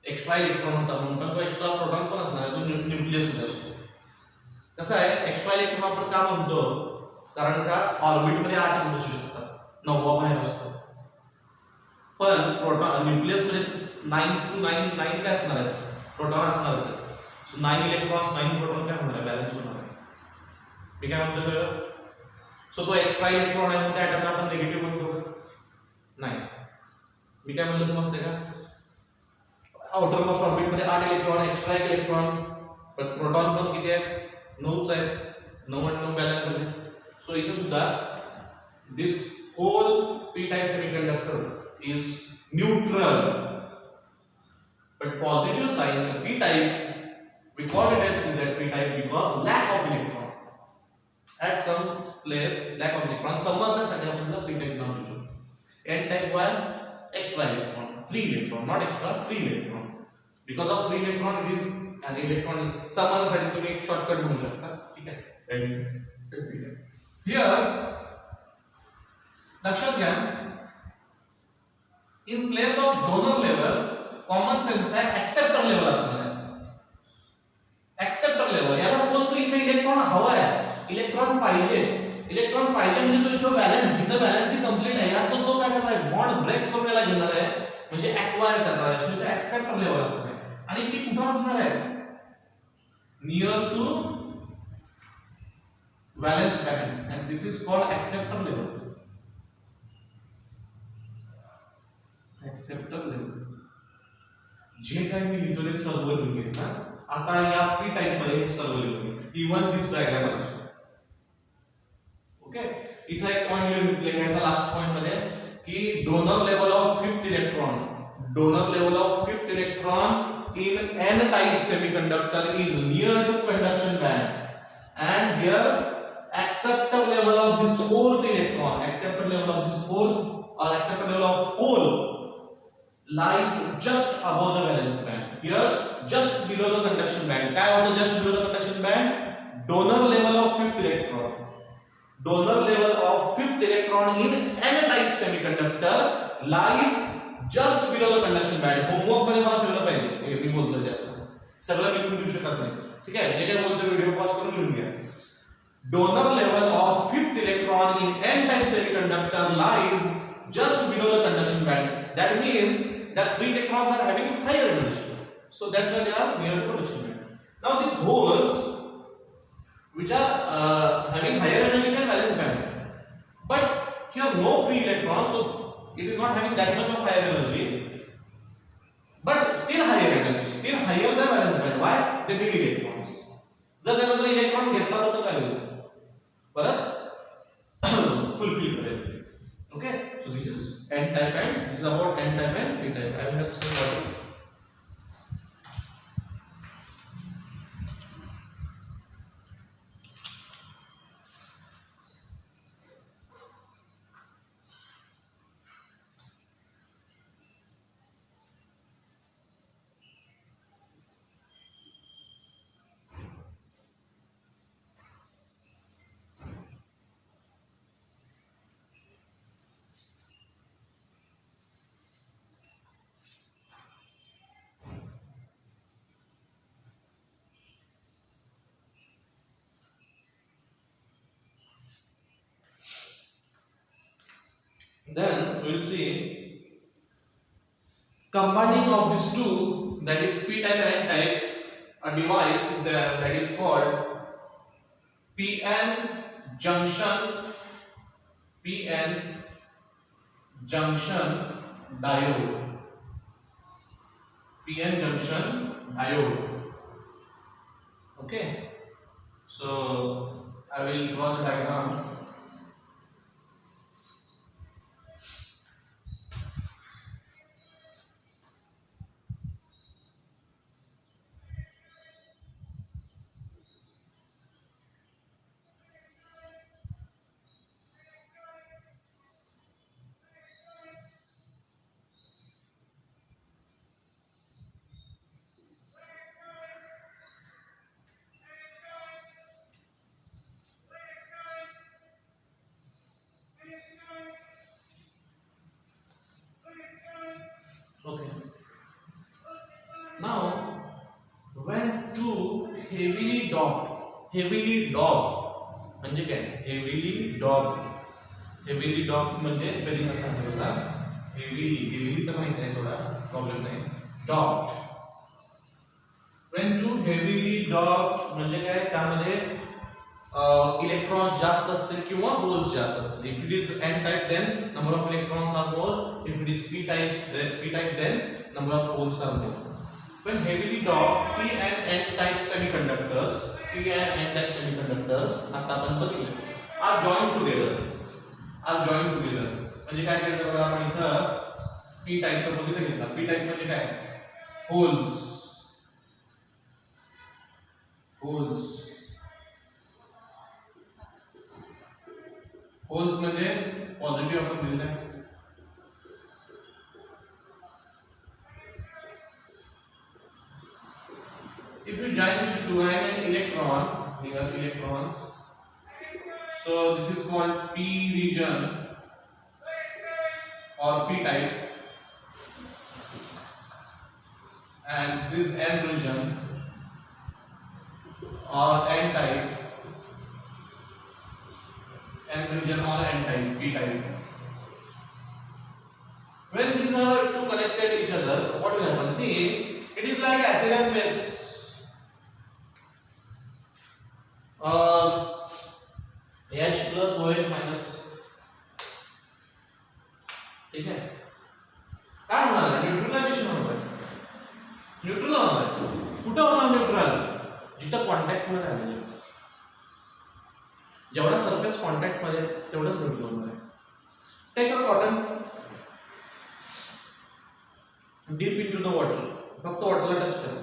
एक्स्ट्रा इलेक्ट्रॉन होता म्हणून, पण तो एक्स्ट्रा प्रोटॉन पण असणार आहे, तो न्यूक्लियस मध्ये असतो. कसं आहे, एक्स्ट्रा इलेक्ट्रॉन आपण का म्हणतो, कारण का ऑर्बिट मध्ये 8च बसू शकतात, 9वा बाहेर असतो. पण प्रोटॉन न्यूक्लियस मध्ये 9 to 9 काय असणार आहे, प्रोटॉन असणारच आहे. सो 9 इलेक्ट्रॉन्स 9 प्रोटॉन काय होणार आहे, बॅलन्स होणार आहे. मी काय म्हणतो, सो तो एक्स्ट्रा इलेक्ट्रॉन आहे म्हणून त्या ऍटमला आपण निगेटिव्ह म्हणतो नाही. मी काय म्हणलं समजते का, आउटर मोस्ट ऑर्बिट मध्ये 8 इलेक्ट्रॉन, एक्स्ट्रा एक इलेक्ट्रॉन, पण प्रोटॉन पण किती आहेत, 9च आहेत, 9 आणि 9 बॅलन्स झाले. सो इथे सुद्धा this hole p type semiconductor is neutral, but positive sign p type we call it as p type because lack of electron at some place, lack of electron. समजण्यासाठी आपण p type नाव देऊ शकतो. n type were extra electron, free electron, not extra, free electron. Because of free electron it is an electron. समजण्यासाठी तुम्ही एक shortcut म्हणू शकता. ठीक आहे. Here लक्षात घ्या, in place of donor level common sense आहे acceptor level असणार आहे. acceptor level याला बोलतो इथे इलेक्ट्रॉन हवा आहे, इलेक्ट्रॉन पाहिजे. इलेक्ट्रॉन पाहिजे म्हणजे तो इथं बॅलन्स, इथं बॅलन्स ही कंप्लीट आहे. यात तो काय करणार आहे, बॉन्ड ब्रेक करून याला घेणार आहे, म्हणजे ॲक्वायर करणार आहे. सो इथे acceptor level असणार आहे. आणि ती कुठं असणार आहे, near to valence band, and this is called acceptor level. acceptor level जे काही मी लिहितो ते सर्व लिहून घ्यायचं. आता या p टाइप मध्ये सर्व लिहून घ्या, even this diagram also. Okay. इथे एक पॉइंट लिहून घ्यायचा लास्ट पॉइंट मध्ये, की donor level of 5th electron, donor level of 5th electron in n type semiconductor is near to conduction band, and here acceptor level of this 4th electron, acceptor level of this 4th or acceptor level of hole lies just above the valence band. Here just below the conduction band. काय होतं just below the conduction band? Donor level of 5th electron. Donor level of 5th electron in n type semiconductor lies just below the conduction band. Homework मध्ये मला सगळं पाहिजे, मी बोलतोय त्यात सगळं मी लिहून देऊ शकत नाही. ठीक आहे, जे काय बोलतोय व्हिडिओ पॉज करून लिहून घ्या. Donor level of 5th electron in n-type semiconductor lies just below the conduction band. That means that free electrons are having higher energy. So that's why they are near to conduction band. Now these holes which are having higher energy than valence band, but here no free electrons, so it is not having that much of higher energy, but still higher energy, still higher than valence ते need electrons. जर त्याला जर electron घेतला तर काय होईल, परत fulfil करेल. Okay, so this is n type and this is about n type and p type. I have some water. Then we will see combining of these two, that is p type and n type, a device is there that is called PN junction diode. PN junction diode. Okay, so I will draw the diagram. Okay. Now, when two heavily dogged म्हणजे काय, heavily dogged म्हणजे spelling असं आहे बघा, heavilyचं माहित आहे, थोडा problem नाही. dogged, when two heavily dogged म्हणजे काय, त्यामध्ये इलेक्ट्रॉन्स जास्त असतील किंवा होल्स जास्त असतील. If it is n type then number of electrons are more, if it is p type then number of holes are more. When heavily dogged p and n type semiconductors आता आपण बघितलं are joined together म्हणजे काय केलं बघा, आपण इथं p type suppose इथे घेतला. p type म्हणजे काय, होल्स म्हणजे पॉझिटिव्ह आपण दिलेलं आहे. If you join these two and an electron, here electrons, so this is called p region or p type, and this is n region or n type, p type. When these are two connected each other, what will happen? See, it is like acid and base. H plus OH minus. ठीक है, काय होणार आहे, neutralisation होणार आहे. Neutral होणार आहे, कुठं होणार न्यूट्रल, जिथं कॉन्टॅक्ट मध्ये आलेलं आहे. जेवढा सरफेस कॉन्टॅक्ट मध्ये तेवढंच न्यूट्रल होणार आहे. Take a cotton dip into the water, फक्त वॉटरला टच करा,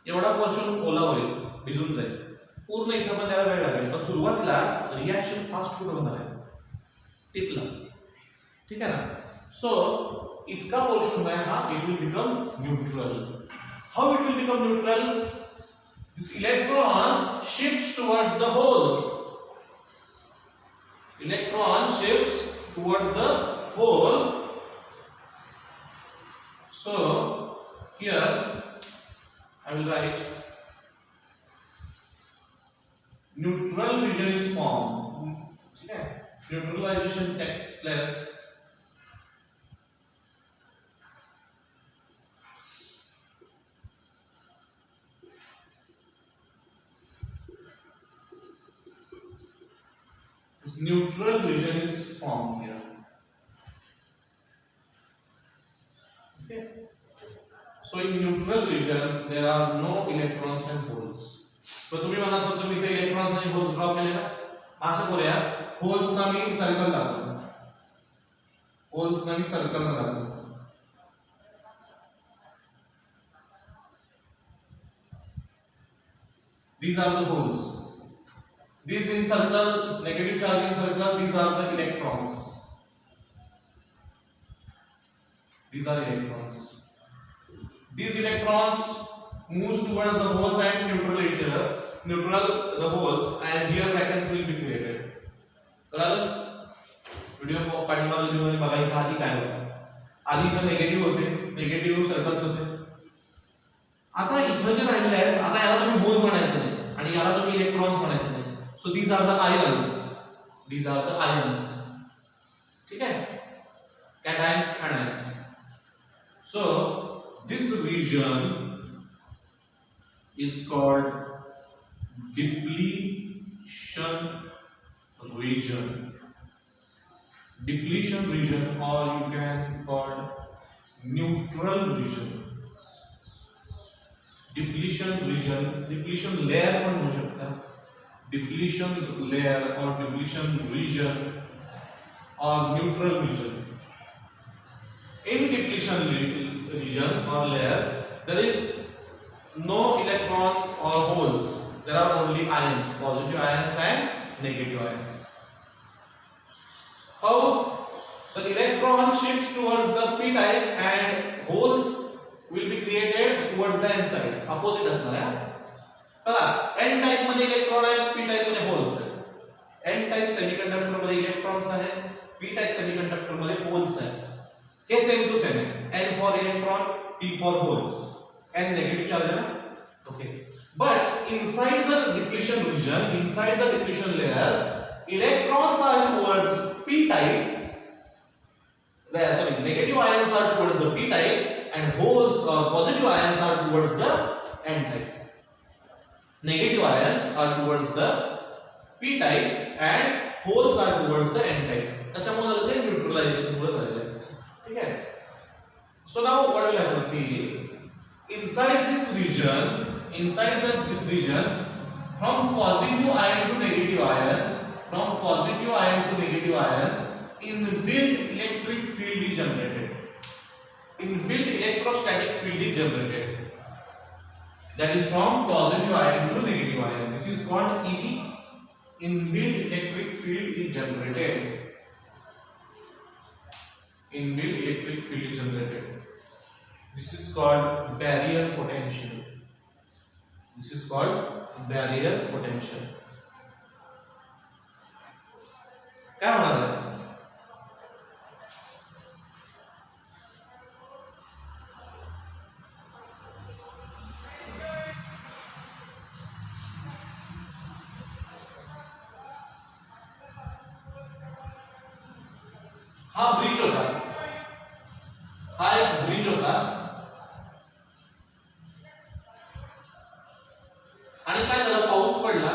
एवढा पोर्शन ओला होईल, भिजून जाईल. पूर्ण इथं पण त्याला वेळ लागेल, पण सुरुवातीला रिॲक्शन फास्ट कुठं होणार आहे, टिपला. ठीक आहे ना. सो इतका पोर्शन आहे हा, it will become neutral. How it will become neutral, this electron shifts towards the hole. Electron shifts towards the hole. So here I will write neutral region is formed. Okay, neutralization takes place. This neutral region is formed here. Okay, so in neutral region there are no electrons and holes. तो तुम्ही मला सांगतो मी इथे electrons आणि holes draw केले ना, असं करूया, होल्स ना मी सर्कल दाखवतो, होल्स ना मी सर्कल दाखवतो. These are the holes. These in circle, negative charge in circle, these are the electrons. These are electrons. These electrons moves towards the holes and neutral each other, neutral the holes, and here vacuums will be created. कळलं? Video पाठीमागच्या व्हिडिओमध्ये बघा इथे आधी काय होतं. आधी इथं निगेटिव्ह होते, निगेटिव्ह सर्कल्स होते. आता इथं जे राहिले आहेत, आता याला तुम्ही होल म्हणायचं नाही आणि याला तुम्ही इलेक्ट्रॉन्स म्हणायचं नाही. So these are the ions, these are the ions. ठीक आहे, कॅटायन्स anions. So this region is called depletion region. Depletion region, or you can call neutral region. Depletion region, depletion layer पण म्हणू शकता, depletion layer or depletion region or neutral region. In depletion region or layer there is no electrons or holes, there are only ions, positive ions and negative ions. How? The electron shifts towards the p type and holes will be created towards the n side, opposite असणार आहे. बघा, n type मध्ये electron आहेत, p type मध्ये holes आहेत. n type semiconductor मध्ये electrons आहेत, p type semiconductor मध्ये होल्स आहेत. हे सेम टू सेम आहे, n for electron, p for holes. n negative charge है ना, okay. But inside the depletion region, inside the depletion layer, electrons are towards p type, sorry, negative ions are towards the p type and holes or positive ions are towards the n type. Negative ions are towards the p type and holes are towards the n type. कशामुळे झालं ते neutralisation मुळे झालेलं आहे. ठीक आहे. So now what will happen, see, inside this region from positive ion to negative ion, from positive ion to negative ion, inbuilt electric field is generated. Inbuilt electrostatic field is generated. That is from positive ion to negative ion. This is called EB. Inbuilt electric field is generated. Inbuilt electric field is generated. This is called barrier potential. This is called barrier potential. क्या होणार आहे? हा bridge होता, हा एक bridge होता आणि काय झालं, पाऊस पडला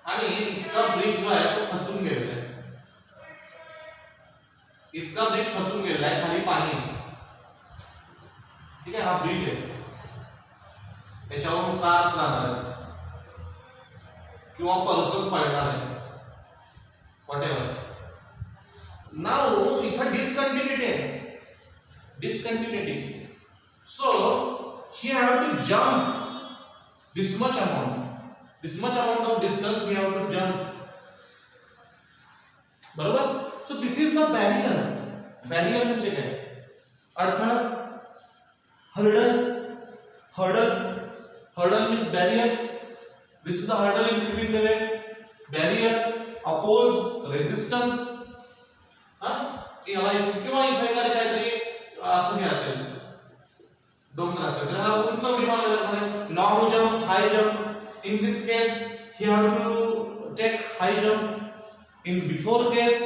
आणि इतका ब्रिज जो आहे तो खचून गेलेला आहे. इतका ब्रिज खचून गेलेला आहे, खाली पाणी आहे. ठीक आहे, हा ब्रिज आहे, त्याच्यावरून कार्स जाणार आहेत किंवा पर्सन पडणार आहे, व्हॉटएव्हर. नाउ इथं डिस्कंटिन्युटी आहे, discontinuity. So he have to jump this much amount of distance we have to jump. बरोबर. So this is the barrier. Barrier म्हणजे काय? अडथळा, hurdle means barrier. This is the hurdle in between the way. Barrier, oppose, resistance. किंवा इथे एखादे काहीतरी असं हे असेल, डोंगर असेल तर हा उंच उडी मारणार आहे. Long jump, hi jump. In this case he have to take high jump. In before case,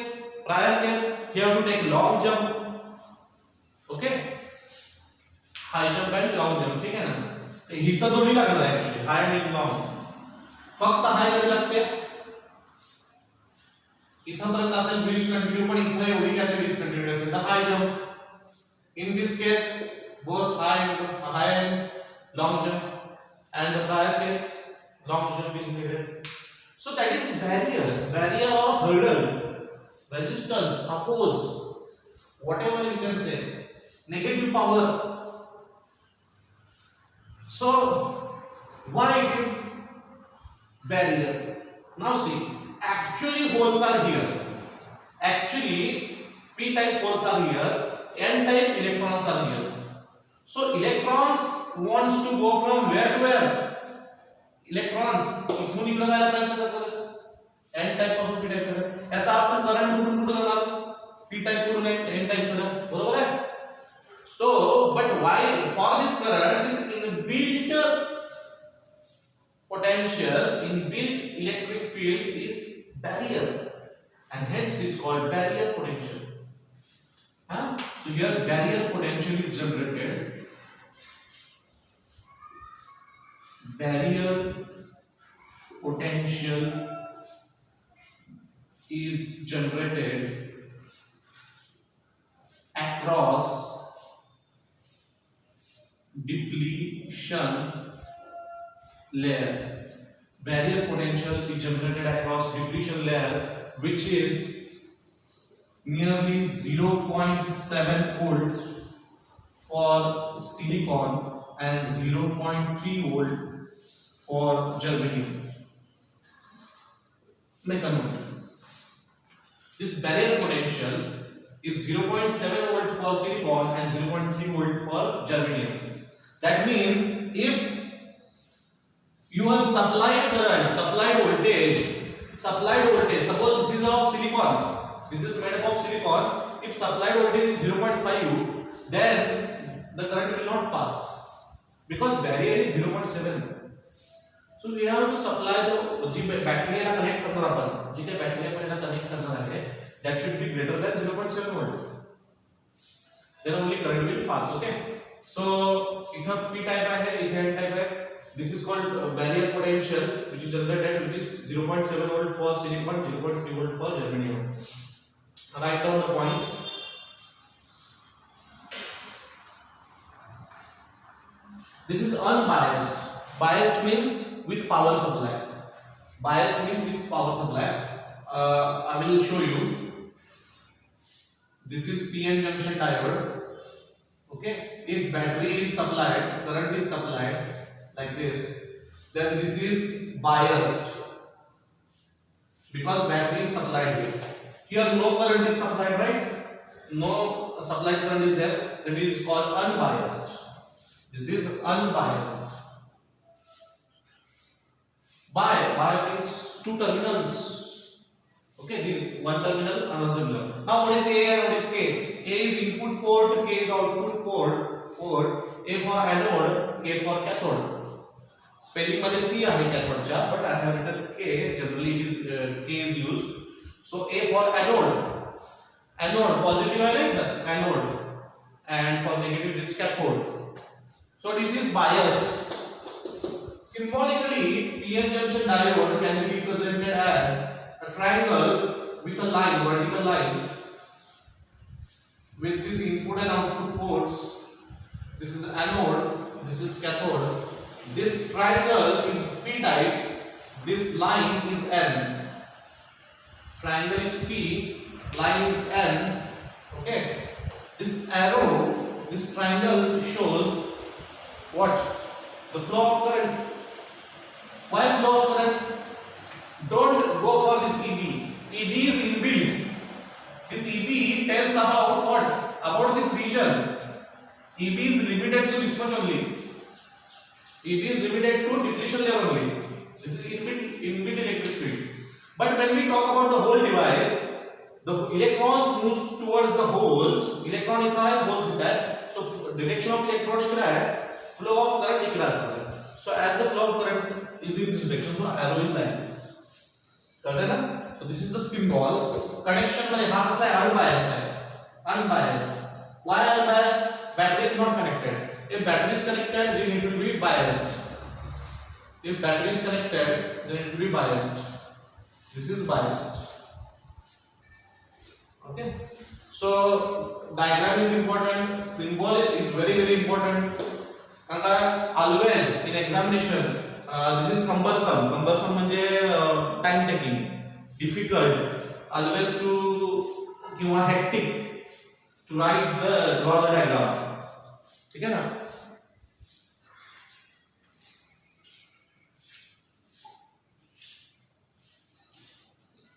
prior case, he have to take long jump. Okay, high jump and long jump. ठीक है ना. ही तर दोन्ही लागणार आहे ऍक्च्युअली, हाय आणि long. फक्त हाय कधी लागते, इथपर्यंत असेल ब्रिज कंटिन्यू, पण इथं एवढी कॅटेगरी कंटिन्यू असेल तर high jump. In this case both high and long jump, and the prior case long jump is needed. So that is barrier or hurdle, resistance, oppose, whatever you can say, negative power. So why it is barrier? Now see, actually holes are here. Actually p-type holes are here, n-type electrons are here. So electrons wants to go from where to where? Electrons इथून इकडे जायला प्रयत्न करतात n type पासून p type कडे. याचा अर्थ current कुठून कुठे जाणार? p टाइप कडून n टाइप कडे, बरोबर आहे? So but why for this current this inbuilt potential, inbuilt electric field is barrier, and hence it is called barrier potential. So here barrier potential is generated. Barrier potential is generated across depletion layer. Barrier potential is generated across depletion layer, which is nearly 0.7 volt for silicon and 0.3 volt for germanium. Make a note. This barrier potential is 0.7 volt for silicon and 0.3 volt for germanium. That means if your supplied current, supplied voltage, suppose this is of silicon, this is made up of silicon. If supplied voltage is 0.5, then the current will not pass because barrier is 0.7. So we have to supply the battery La connect करणार आपण, जी काही battery आपण याला connect करणार आहे, that should be greater than 0.7 volt. Then only current will pass. Okay. So इथं p type आहे, इथं n type आहे. This is called barrier potential, which is generated, which is 0.7 volt for silicon, 0.3 volt for germanium. Write down the points. This is unbiased. Biased means with power supply. Biased means with power supply. I will show you. This is PN junction diode. Okay. If battery is supplied, current is supplied like this, then this is biased because battery is supplied here. Here no current is supplied, right? No supplied current is there. That is called unbiased. This is unbiased. Bi means two terminals. Okay, this one terminal, another terminal. Now what is A and what is K? A is input port, K is output port. A for anode, K for cathode. Spelling मध्ये C आहे cathode च्या, but I have written K. Generally it is K is used. So A for anode. Anode positive and anode, and for negative is cathode. So it is biased. Symbolically, PN junction diode can be represented as a triangle with a line, vertical line, with this input and output ports. This is anode, this is cathode. This triangle is P type, this line is N. Triangle is P, line is N. Okay. This arrow, this triangle shows what? The flow of current. Why flow of current? Don't go for this EB. EB is inbuilt. This EB tells about what? About this region. EB is limited to this much only. EB is limited to depletion level only. This is inbuilt electric field. But when we talk about the whole device, the electrons moves towards the holes. Electron इतना है, holes इतना है. So direction of electron इतना है. Flow of current इतना है. So as the flow of current is in this direction, so arrow is like this. कळलं ना? So this is the symbol. Connection मध्ये हा कसा आहे? Unbiased आहे. Unbiased. Why unbiased? Battery is not connected. If battery is connected, then it will be biased. If battery is connected, then it will be biased. This is biased. Okay. So diagram is important, symbol is very important. Always in examination this is cumbersome म्हणजे time taking, difficult, always to किंवा hectic to draw the diagram. ठीक है ना?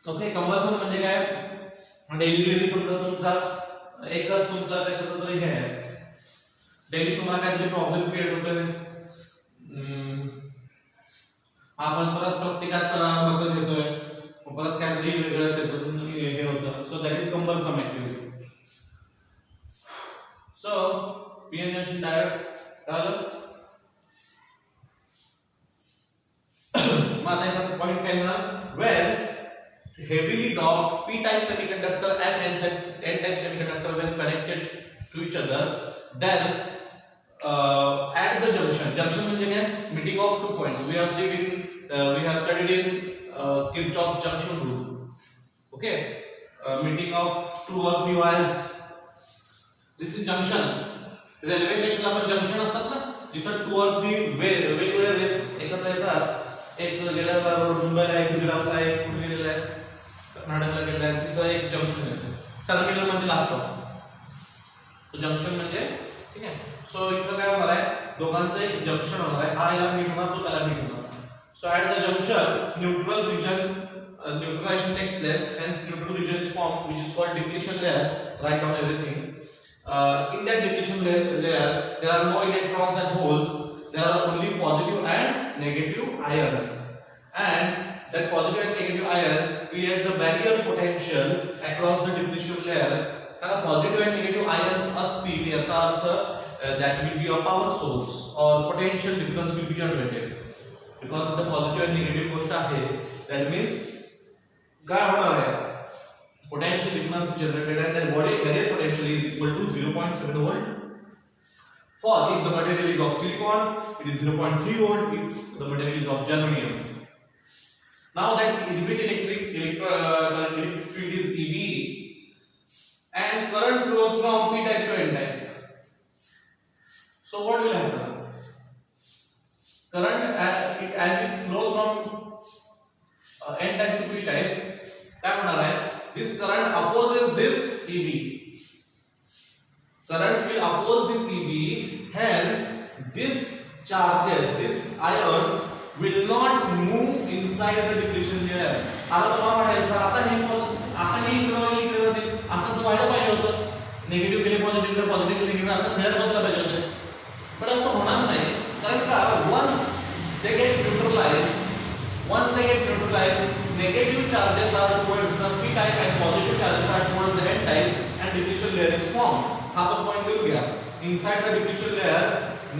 Okay, कमर्सम म्हणजे काय? Daily समजा तुमचा एकच तुमचा कशाचा तरी हे आहे, डेली तुम्हाला काहीतरी प्रॉब्लेम क्रिएट होतोय, आपण परत प्रत्येकाचा बघत येतोय, परत काहीतरी वेगळं त्याच्यातून हे होतं. So that is cumbersome activity. So PN junction diode कळलं? मला एक पॉइंट काय ना, well heavily doped p-type semiconductor and n-type semiconductor when connected to each other, then at the junction म्हणजे काय? Meeting of two points. We have studied in Kirchhoff's junction rule. Okay, meeting of two or three wires. This is junction. Railway स्टेशनला पण junction असतात ना, जिथं to और three वेगवेगळे rails एकत्र येतात. एक गेलेला रोड मुंबईला, एक गुजरातला, एक कुठे गेलेला आहे, कर्नाटकला गेलेला आहे, तिथं एक जंक्शन येतं. टर्मिनल म्हणजे लास्ट स्टॉप. तो जंक्शन म्हणजे ठीक आहे. सो इथं काय होणार आहे, दोघांचं एक जंक्शन होणार आहे. हा याला मीट होणार, तो त्याला मीट होणार. So at the junction neutral region, neutralization takes place, hence neutral region is formed, which is called depletion layer. Write down everything. In that depletion layer there are no electrons and holes, there are only positive and negative ions, and that positive and negative ions create the barrier potential across the depletion layer. कारण positive and negative ions असतील याचा अर्थ that will be a power source or potential difference will be generated, because the positive and negative गोष्ट आहे, that means काय होणार आहे, potential difference generated, and then barrier potential is equal to 0.7 volt. For if the material is of silicon, it is 0.3 volt. If the material is of germanium. Now that electric field is EB, and current flows from P type to N type. So what will happen? Current as it flows from N type to P type, क्या होणार आहे? This current opposes this EB. Current will oppose this EB, hence this charges, this ions will not move inside the depletion layer. आता तुम्हाला वाटेल sir आता हे इकडे असं व्हायला पाहिजे होतं, निगेटिव्ह केले पॉझिटिव्ह, पॉझिटिव्ह निगेटिव्ह असं मिळत बसला पाहिजे होतं, पण असं होणार नाही. कारण का, once they get neutralized, negative charges are towards the P type and positive charges are towards the N type, and depletion layer is formed. हा पण पॉइंट लिहू घ्या. Inside the depletion layer,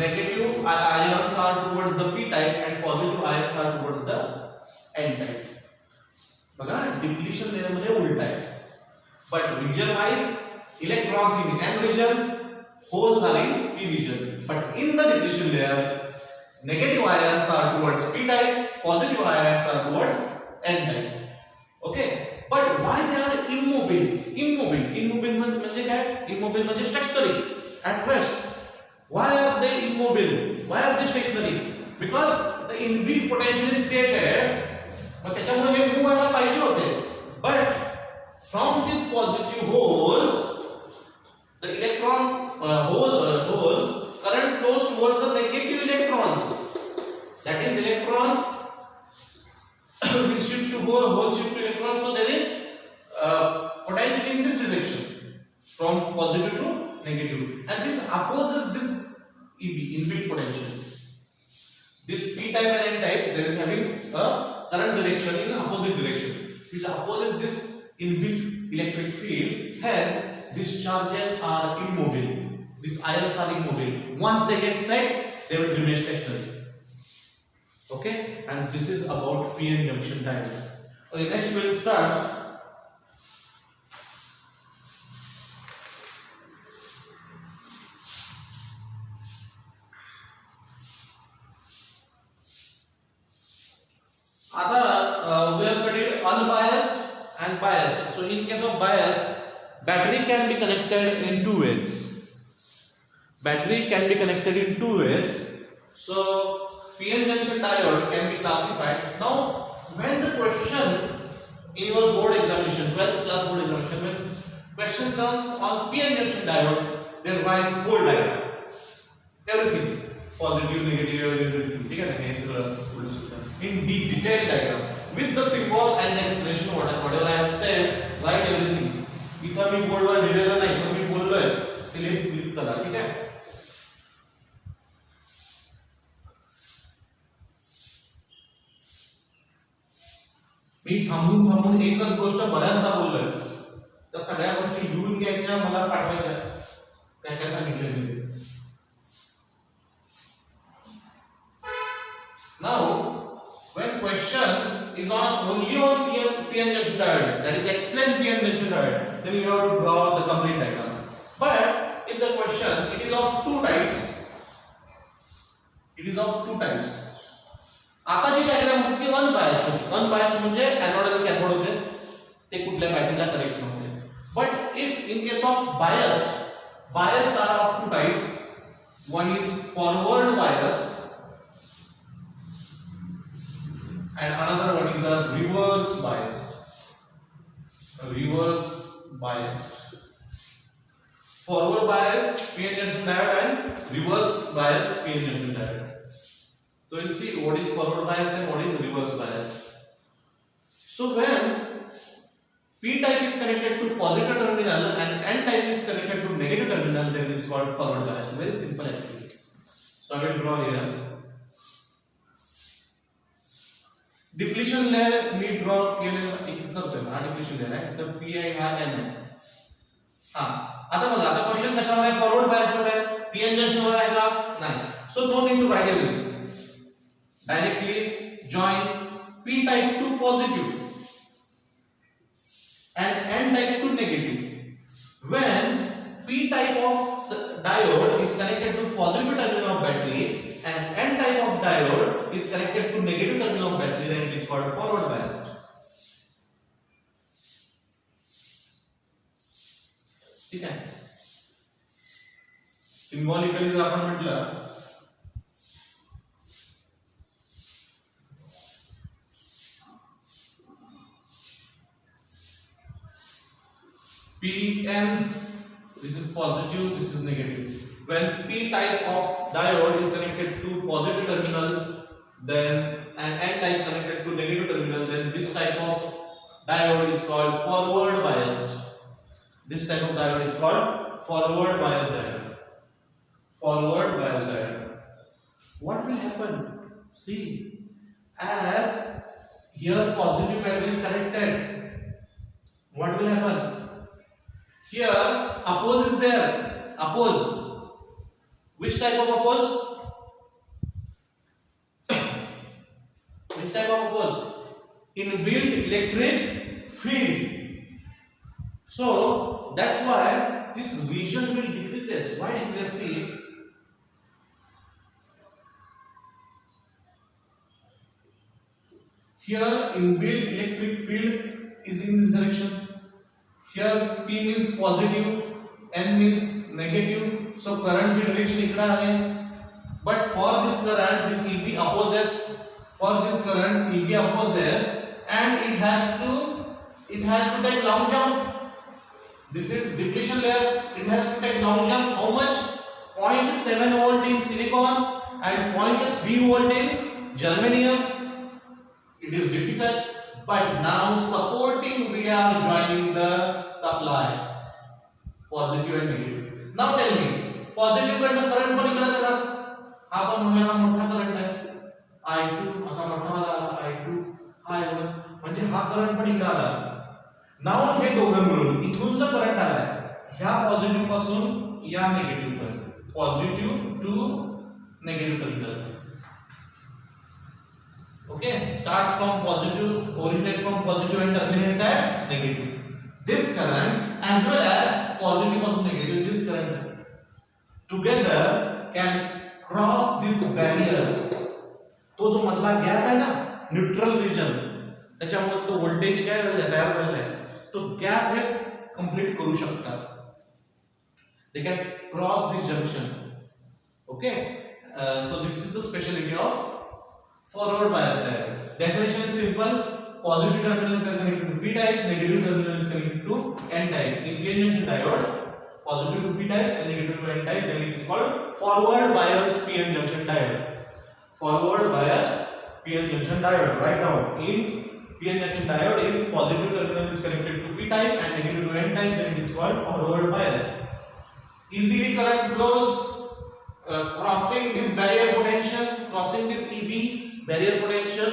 negative ions are towards the P type and positive ions are towards the N type. बघा, depletion layer मध्ये उलट आहे. But region wise, electrons in N region, holes are in P region. But in the depletion layer, negative ions are towards P type, positive ions are towards N type. Okay, but why they are immobile? Immobile म्हणजे काय? Immobile म्हणजे stationary, at rest. Why are they immobile? Why are they stationary? Because the inbuilt potential is created. मग त्याच्यामुळे हे move व्हायला पाहिजे होते. But from these positive holes, the electron holes, current flows towards the negative electrons. That is, electron will shift to hole shift to electron. So there is potential in this direction, from positive to negative, and this opposes this EB, inbuilt potential. This P type and N type, there is having a current direction in opposite direction, which opposes this inbuilt electric field. Hence, these charges are immobile. These ions are immobile. Once they get set, they will remain stationary. Okay, and this is about p-n junction diagram. Okay, next we will start. We have studied unbiased and biased. So in case of biased, battery can be connected in two ways. Battery can be connected in two ways. So PN junction diode can be classified. Now when the question in your board examination, 12th class board examination, when question comes on PN junction diode, then write whole diagram, everything, positive, negative, everything. ठीक है ना? In detail diagram with the symbol and the explanation whatever I have said, write everything. इथं मी बोर्डवर लिहिलेलं नाही, पण मी बोललोय ते लिहित चला. ठीक आहे? मी थांबून एकच गोष्ट बऱ्याचदा बोललोय, त्या सगळ्या गोष्टी लिहून घ्यायच्या, मला पाठवायच्या, काय काय सांगितलं मी. Now when question is only on PN junction diode, that is explain PN junction diode, then you have to draw the complete diagram. But if the question it is of two types, आता जी diagram होती ती unbiased होती. Unbiased म्हणजे anode आणि cathode होते, ते कुठल्या बॅटरीला कनेक्ट नव्हते. But if in case of biased are of two type. One is forward biased and another one is the reverse biased. Forward biased PN junction diode and reverse biased PN junction diode. So we'll see what is forward biased and what is reverse biased. So when P type is connected to positive terminal and N type is connected to negative terminal, then it is called forward biased. Very simple actually. So I will draw here. Depletion layer me draw केलेलं इथे करतोय ना. Depletion layer आहे तर PI हा N आहे. हा आता बघा, आता क्वेश्चन कशावर आहे? फॉरवर्ड बायस वर आहे. पीएन जंक्शन वर आहे का? नाही. So no need to write everything. Directly join P type to positive and n type to negative. When p type of diode is connected to positive terminal of battery and n type of diode is connected to negative terminal of battery, then it is called forward biased. ठीक आहे? Symbolically जर आपण म्हटलं Pn, this is positive, this is negative. When P type of diode is connected to positive terminal, then and N type connected to negative terminal, then this type of diode is called forward biased. This type of diode is called forward biased diode. Forward biased diode. What will happen? See, as here positive battery is connected, what will happen? Here oppose is there. Oppose. Which type of oppose? Which type of oppose? Inbuilt electric field. So that's why this region will decreases. Why decreases? Here inbuilt electric field is in this direction. Here P means positive, N means negative, so current direction इकडे आहे. But for this current, this EB opposes. For this current, EB opposes, and it has to take long jump. This is depletion layer. It has to take long jump. How much? 0.7 volt in silicon and 0.3 volt in germanium. It is difficult. But now supporting we are joining the supply, positive and negative. Now tell me, positive कडनं current पण इकडे जाणार. हा पण म्हणूया हा मोठा current आहे I2 असा मोठा आला I2 हा I1 म्हणजे हा करंट पण इकडे आला. नाव हे दोघं मिळून इथून जो करंट आलाय ह्या पॉझिटिव्ह पासून या निगेटिव्ह पर्यंत, positive to negative terminal. Okay, starts from positive, originates from positive and terminates at negative. This current as well as positive and negative, this current together can cross this barrier. तो जो मधला gap आहे ना, neutral region, त्याच्यामुळे तो voltage काय तयार झालेला आहे, तो गॅप हे कंप्लीट करू शकतात. They can cross this junction. Okay, so this is the specialty of forward bias diode. Definition is simple. Positive terminal is connected to P type, negative terminal is connected to N type. In PN junction diode, positive to P type and negative to N type, then it is called forward biased PN junction diode. Forward biased PN junction diode. Right now, in PN junction diode, if positive terminal is connected to P type and negative to N type, then it is called forward biased. Easily current flows crossing this barrier potential, crossing this EB barrier potential.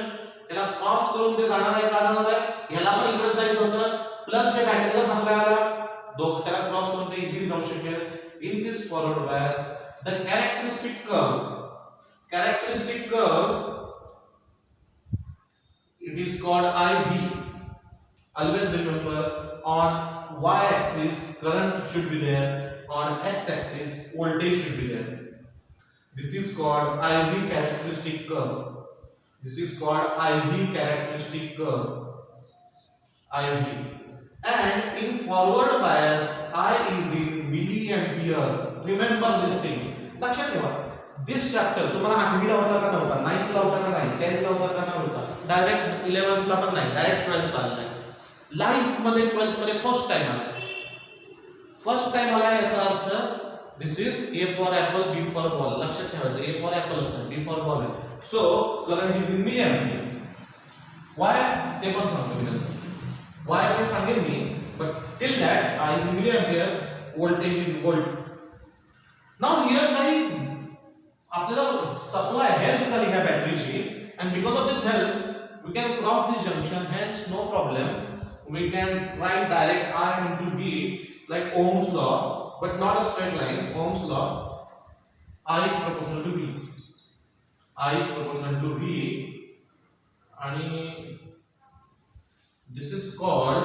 याला cross करून ते जाणार आहे का जाणार आहे याला पण इकडे जायचं होतं प्लस हे बॅटरीला सप्लाय आला दोन त्याला क्रॉस करून ते इझिली जाऊ शकेल in this forward bias the characteristic curve it is called IV. Always remember, on y axis current should be there, on x axis voltage should be there. This is called IV characteristic curve. This is called IV characteristic curve. IV. And in forward bias, I is in milliampere. Remember this thing. लक्षात ठेवा. This chapter तुम्हाला 8वी ला होता का नव्हता, 9th ला होता का नाही, 10th ला होता का नव्हता, डायरेक्ट 11th ला पण नाही, डायरेक्ट 12th ला आला. लाइफ मध्ये 12th मध्ये फर्स्ट टाइम आला. फर्स्ट टाइम आला याचा earth this is A for apple, B for ball. लक्षात ठेवायचं A for apple असेल, B for ball आहे. So current is in milliampere. Why? ते पण सांगतो मी नंतर. Why ते सांगेन मी, but till that I is in milliampere, voltage in volt. Now here काही आपल्याला सप्लाय हेल्प झाली ह्या बॅटरीची and because of this help we can cross this junction, hence no problem. We can write direct I into V like Ohm's law, but not a straight line. Ohm's law, I is proportional to V. I is proportional to V, and this is called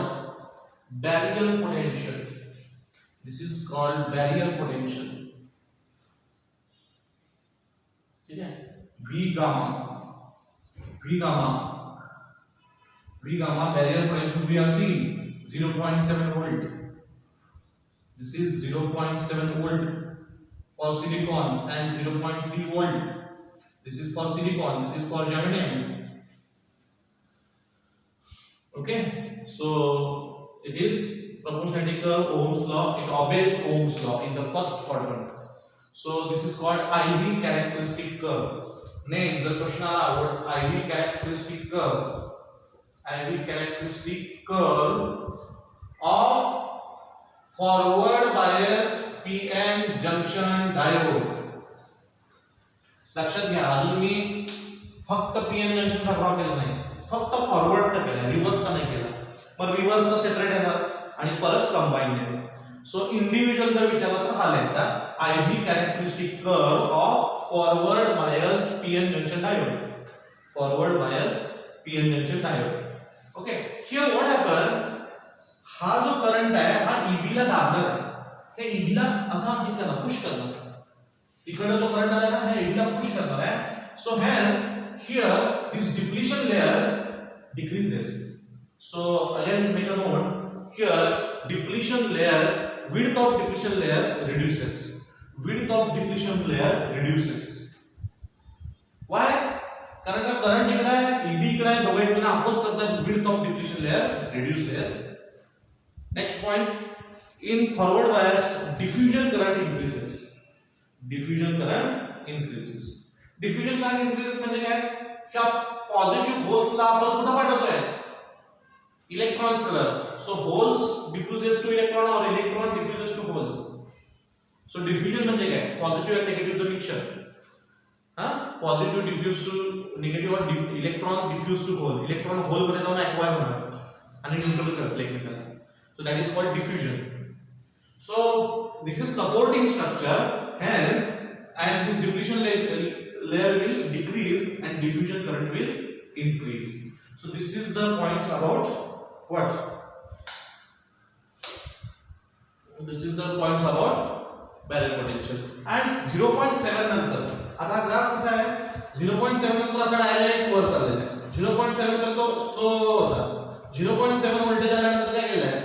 barrier potential. This is called barrier potential. ठीक है? V gamma barrier potential we have seen 0.7 volt. This is 0.7 volt for silicon and 0.3 volt. This is for silicon, this is for germanium. Okay, so it is proportionality curve, Ohm's law. It obeys Ohm's law in the first quadrant. So this is called IV characteristic curve. Next, the question ala what IV characteristic curve? IV characteristic curve of forward biased PN junction diode. लक्षात घ्या अजून मी फक्त PN junction चा draw केला नाही, फक्त forward चा केला, रिव्हर्स चा नाही केला. पण रिव्हर्स चा सेपरेट येणार आणि परत कंबाईन येणार. सो इंडिव्हिज्युअल जर विचारला तर हा लिहायचा IV characteristic curve of forward biased PN junction diode. Forward biased PN junction diode. Okay, here what happens, हा जो करंट आहे हा EB ला दाबणार आहे. हे EB ला असा हे करणार, पुश करणार. इकडे जो करंट आला ना हा EB ला पुश करणार आहे. So hence here this depletion layer decreases. So again make a note here, depletion layer, width of depletion layer reduces. Width of depletion layer reduces. Why? कारण का करंट इकडे आहे, EB इकडे आहे, दोघे एकमेकांना अपोज करतात, width of depletion layer reduces. Next point, in forward bias diffusion current increases. Diffusion current increases. Diffusion current increases म्हणजे काय? क्या पॉझिटिव्ह होल्स ला आपण कुठे पाठवतोय? इलेक्ट्रॉन्स कडे. So holes diffuses to electron or electron diffuses to hole. So diffusion म्हणजे काय? Positive आणि negative चं mixture. Positive diffuse to negative और electron diffuse to hole. Electron hole मध्ये जाऊन एक्वायर होणार आणि न्यूट्रल करतात एकमेकांना. So that is called diffusion. So this is supporting structure, hence and this depletion layer will decrease and diffusion current will increase. So this is the points about what? This is the points about barrier potential. And 0.7 नंतर आता graph कसा आहे? 0.7 नंतर असा direct वर चाललेला आहे. 0.7 नंतर तो स्लो होता. 0.7 व्होल्टेज आल्यानंतर काय केलंय?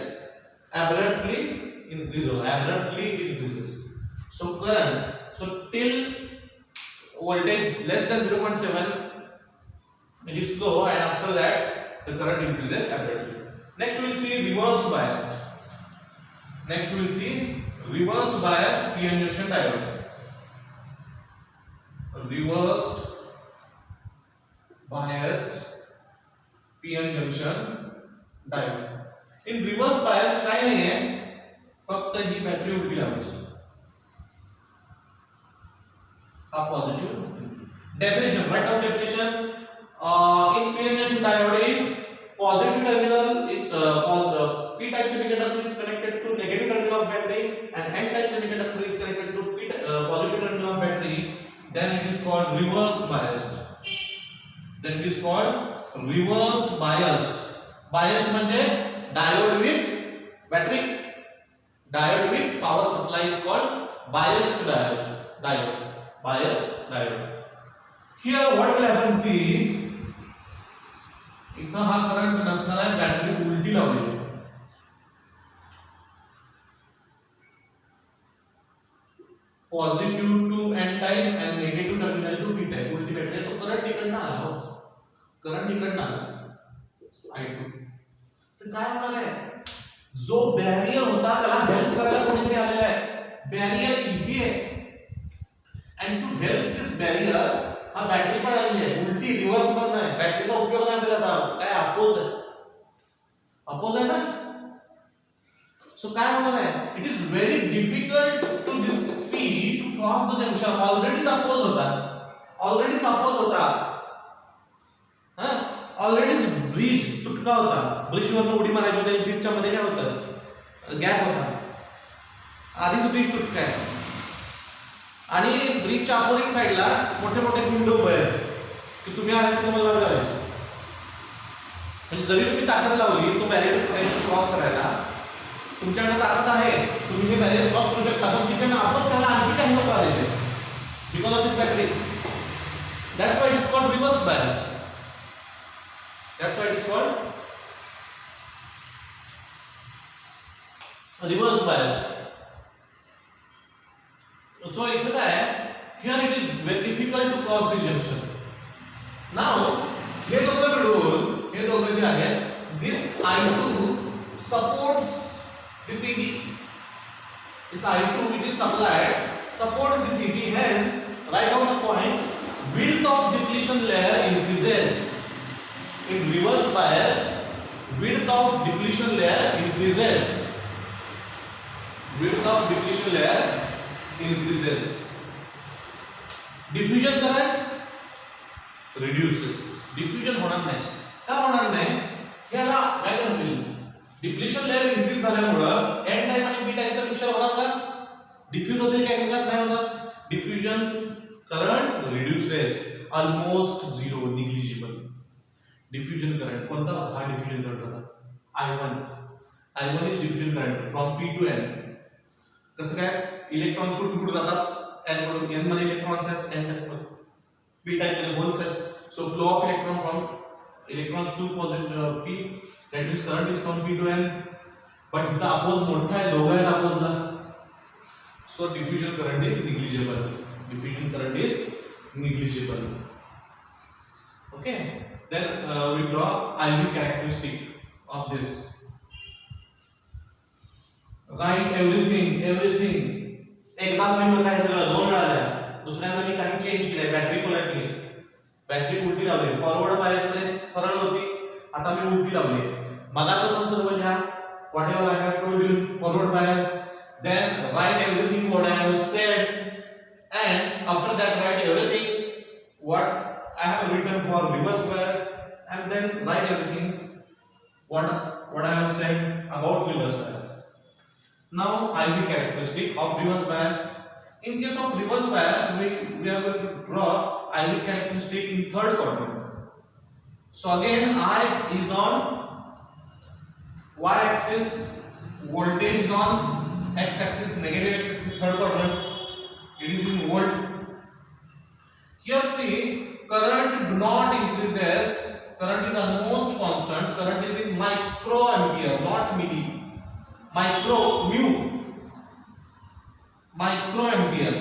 Abruptly abruptly it increases. So current, so till voltage less than 0.7 it is slow, and after that the current increases abruptly. Next we will see reversed biased. Next we will see reversed biased PN junction diode. Reversed biased PN junction diode. In reverse biased काय नाही आहे, फक्त ही battery उलटी लावायची. हा positive definition. Write down definition. In PN junction diode, if positive terminal is P type semiconductor is connected to negative terminal of battery and N type semiconductor is connected to positive terminal of battery, then it is called reversed biased. Then it is called reversed biased. Biased म्हणजे diode with battery, diode with power supply is called biased diode. Biased diode. Here what will happen, see, इथं हा current नसणार आहे, battery उलटी लावलेली आहे. Positive to N type आणि negative terminal to P type, उलटी बॅटरी. तो करंट इकडनं आला, हो करंट इकडनं आला I2. तर काय होणार आहे, जो बॅरियर होता त्याला हेल्प करायला कोणीतरी आलेला आहे. बॅरियर ईबी आहे, and to help this barrier हा बॅटरी पण आलेली आहे, उलटी रिव्हर्स पण नाही. बॅटरीचा उपयोग नाही केला जात, काय अपोज आहे, अपोज आहे ना. सो काय होणार आहे, it is very difficult to this P to cross the junction. ऑलरेडीच अपोज होता, ऑलरेडीच अपोज होता, हां ऑलरेडीच ब्रिज तुटका होता. ब्रिजवर उडी मारायची होती, ब्रिजच्या मध्ये काय होतं, गॅप होता, आधीच ब्रिज तुटका आहे. आणि ब्रिजच्या अपोजिट साइडला मोठे मोठे विंडो उभे आहेत की तुम्ही आले तुम्हाला लावायचे. म्हणजे जरी तुम्ही ताकद लावली तो बॅरियर क्रॉस करायला, तुमच्याकडे ताकद आहे, तुम्ही हे बॅरियर क्रॉस करू शकता, पण तिकडे अपोज करायला आणखी काही लोक आलेले because of this battery. That's why it is called reverse bias. That's why it is called reverse bias. So इथं काय आहे, here it is very difficult to cross this junction. Now हे दोघं मिळून, हे दोघं जे आहेत, this I2 supports this EB. This I2 which is supplied supports this EB. Hence, write down the point, width of depletion layer increases. In reverse bias, width of depletion layer increases. Width of depletion layer increases. Diffusion current reduces. Diffusion होणार नाही. का होणार नाही, ह्याला काय करतील, depletion layer increase झाल्यामुळं N type आणि पी टाइपचं मिक्सर होणार का, डिफ्यूज होतील का एकमेकात, नाही होणार. Diffusion current reduces, almost zero, negligible. Diffusion current कोणता, हा डिफ्यूजन करंट होता I1 is diffusion current from P to N. कसं काय, इलेक्ट्रॉन्स कुठे जातात, एन कडून, एन मध्ये इलेक्ट्रॉन्स आहेत, एन टाइप मध्ये, पी टाइप मध्ये होल्स आहेत. So flow of electron from electrons to positive P, that means current is from P to N. But इथं अपोज मोठा आहे, दोघं आहेत अपोजला. So diffusion current is negligible. Diffusion current is negligible. Okay, then we draw IV characteristic of this. Write everything. एकदा film काय सगळं दोन वेळा आल्या, दुसऱ्यांदा मी काही चेंज केलंय, बॅटरी पलटली, बॅटरी उलटी लावली. फॉरवर्ड बायस मध्ये सरळ होती, आता मी उलटी लावली. मगाचं पण सर्व लिहा, whatever I have told you, forward bias. Then write everything what I have said, and after that write everything what I have written for reverse bias, and then write everything what I have said about reverse bias. Now IV characteristic of reverse bias. In case of reverse bias, we are going to draw IV characteristic in third quadrant. So again, I is on y-axis, voltage is on x-axis, negative x-axis, third quadrant. It is in volt. Here see, current do not increases. Current is almost constant. Current is in microampere, not milli. Micro mu, microampere.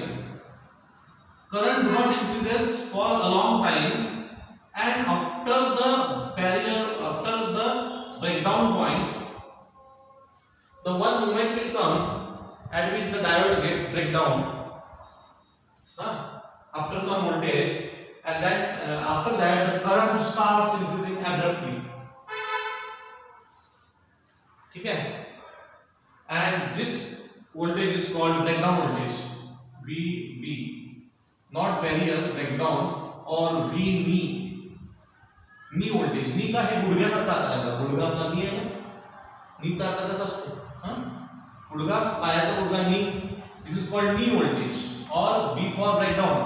Current do not increases for a long time, and after the breakdown point, the one moment will come at which the diode get break down after some voltage, and then after that the current starts increasing abruptly. Okay, and this voltage is called breakdown voltage, VB, not barrier, breakdown, or V knee voltage. नी का है गुडघ्यासारखा आकार, गुडघा आपला नी आहे, नीचा आकार कसा असतो, गुडघा, पायाचा गुडघा knee. This is called knee voltage, or B for breakdown,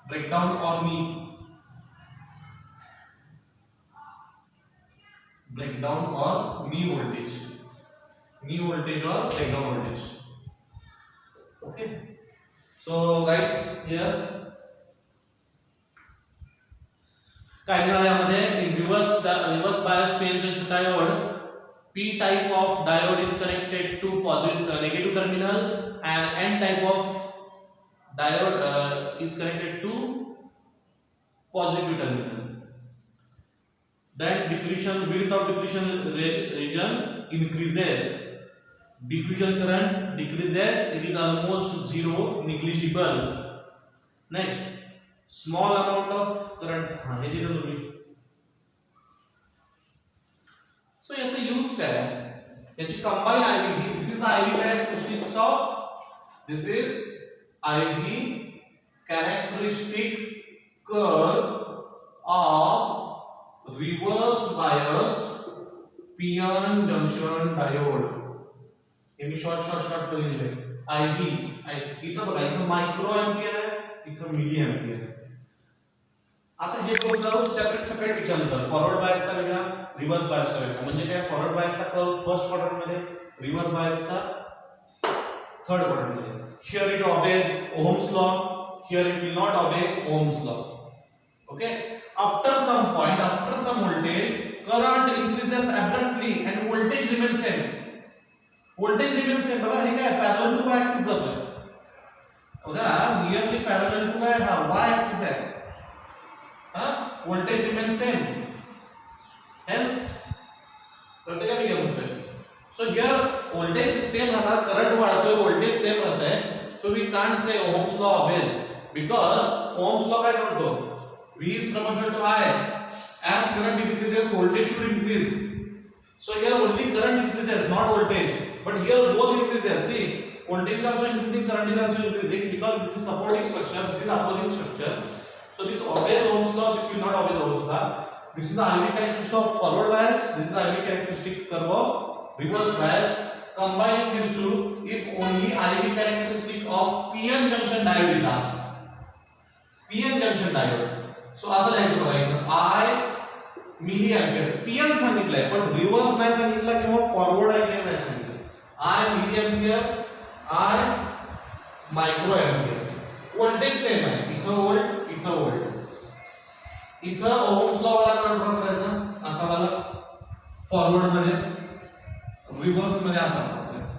breakdown or knee, breakdown or knee voltage, knee voltage or breakdown voltage. Okay, so right here काय यामध्ये reverse bias PN junction diode, P type of diode is connected to negative terminal, and N type of diode is connected to positive terminal. Then depletion, width of depletion region increases, diffusion current decreases, it is almost zero, negligible. Next, small amount of current, हे दिलं तुम्ही. So याचा use काय आहे, याची combine IV, this is the IV characteristics of, this is IV characteristic curve of reverse biased PN junction diode. Hey me short लिहिले IV. इथं बघा, इथं मायक्रो एम्पियर आहे, इथं मिली एम्पियर आहे. आता हे दोन सेपरेट विचारलं, फॉरवर्ड बायसचा वेगळा, रिव्हर्स बायसचा वेगळा. म्हणजे काय, फॉरवर्ड बायसचा कर्व फर्स्ट क्वाड्रंट मध्ये, रिव्हर्स बायसचा थर्ड क्वाड्रंट मध्ये. Here it obeys Ohm's law, here it will not obey Ohm's law. Okay, after some point, after some voltage, current increases abruptly and voltage remains same. Voltage remains same. बघा हे काय, parallel to y axis जातोय. बघा nearly parallel to काय, हा y axis आहे. voltage remains same, hence कळते का मी काय म्हणतोय. so here voltage same राहणार, करंट वाढतोय, voltage same राहतंय. so we can't say Ohm's law obeys, because Ohm's law काय सांगतो, V is proportional to I, as current decreases voltage should increase. so here only current increases, not voltage, but here both increases. See, voltage is also increasing, current is also increasing, because this is supporting structure, this is opposing structure. So this obeys Ohm's law, this will not obey Ohm's law. This is the IV characteristic of forward bias, this is the IV characteristic curve of reverse bias. Combining these two, if only IV characteristic of PN junction diode is asked. PN junction diode. So असं लिहायचं बघा, इथं I milliampere, PN सांगितलंय, पण reverse नाही सांगितलं किंवा forward आहे नाही सांगितलं. I milliampere, I microampere. Voltage same आहे, इथं वोल्ट, इथं वोल्ट. इथं ओहम्स लॉ वाला करंट ड्रॉ करायचा, असा वाला फॉरवर्ड मध्ये, रिव्हर्स मध्ये असा करायचा.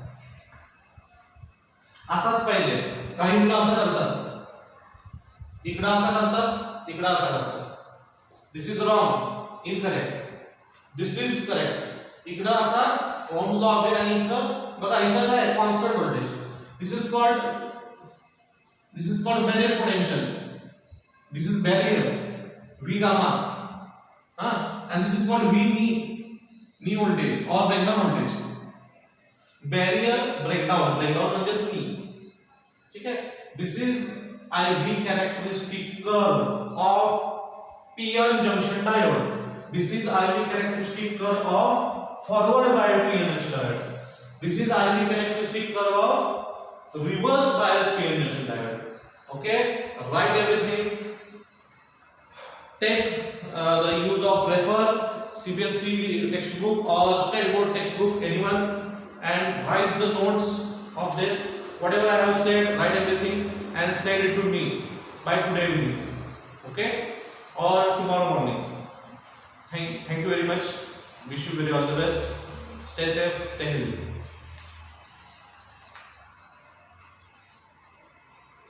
असाच पाहिजे. काही मुलं असं करतात, इकडं असं करतात, इकडं असं करतात. This is wrong, incorrect. This is correct. इकडं असा ओहम्स लॉ आहे, आणि इथं बघा, इथं काय, constant voltage. This is called barrier potential. This is barrier, V gamma, and this is called V knee voltage or breakdown voltage. Barrier breakdown म्हणजे knee. ठीक है. This is IV characteristic curve of PN junction diode. This is IV characteristic curve of forward biased PN junction diode. This is IV characteristic curve of reverse biased PN junction diode. Okay, write everything. Take the use of refer CBSE textbook or state board textbook, anyone, and write the notes of this. Whatever I have said, write everything and send it to me by today evening. Okay, or tomorrow morning. Thank you very much. Wish you very all the best. Stay safe, stay healthy.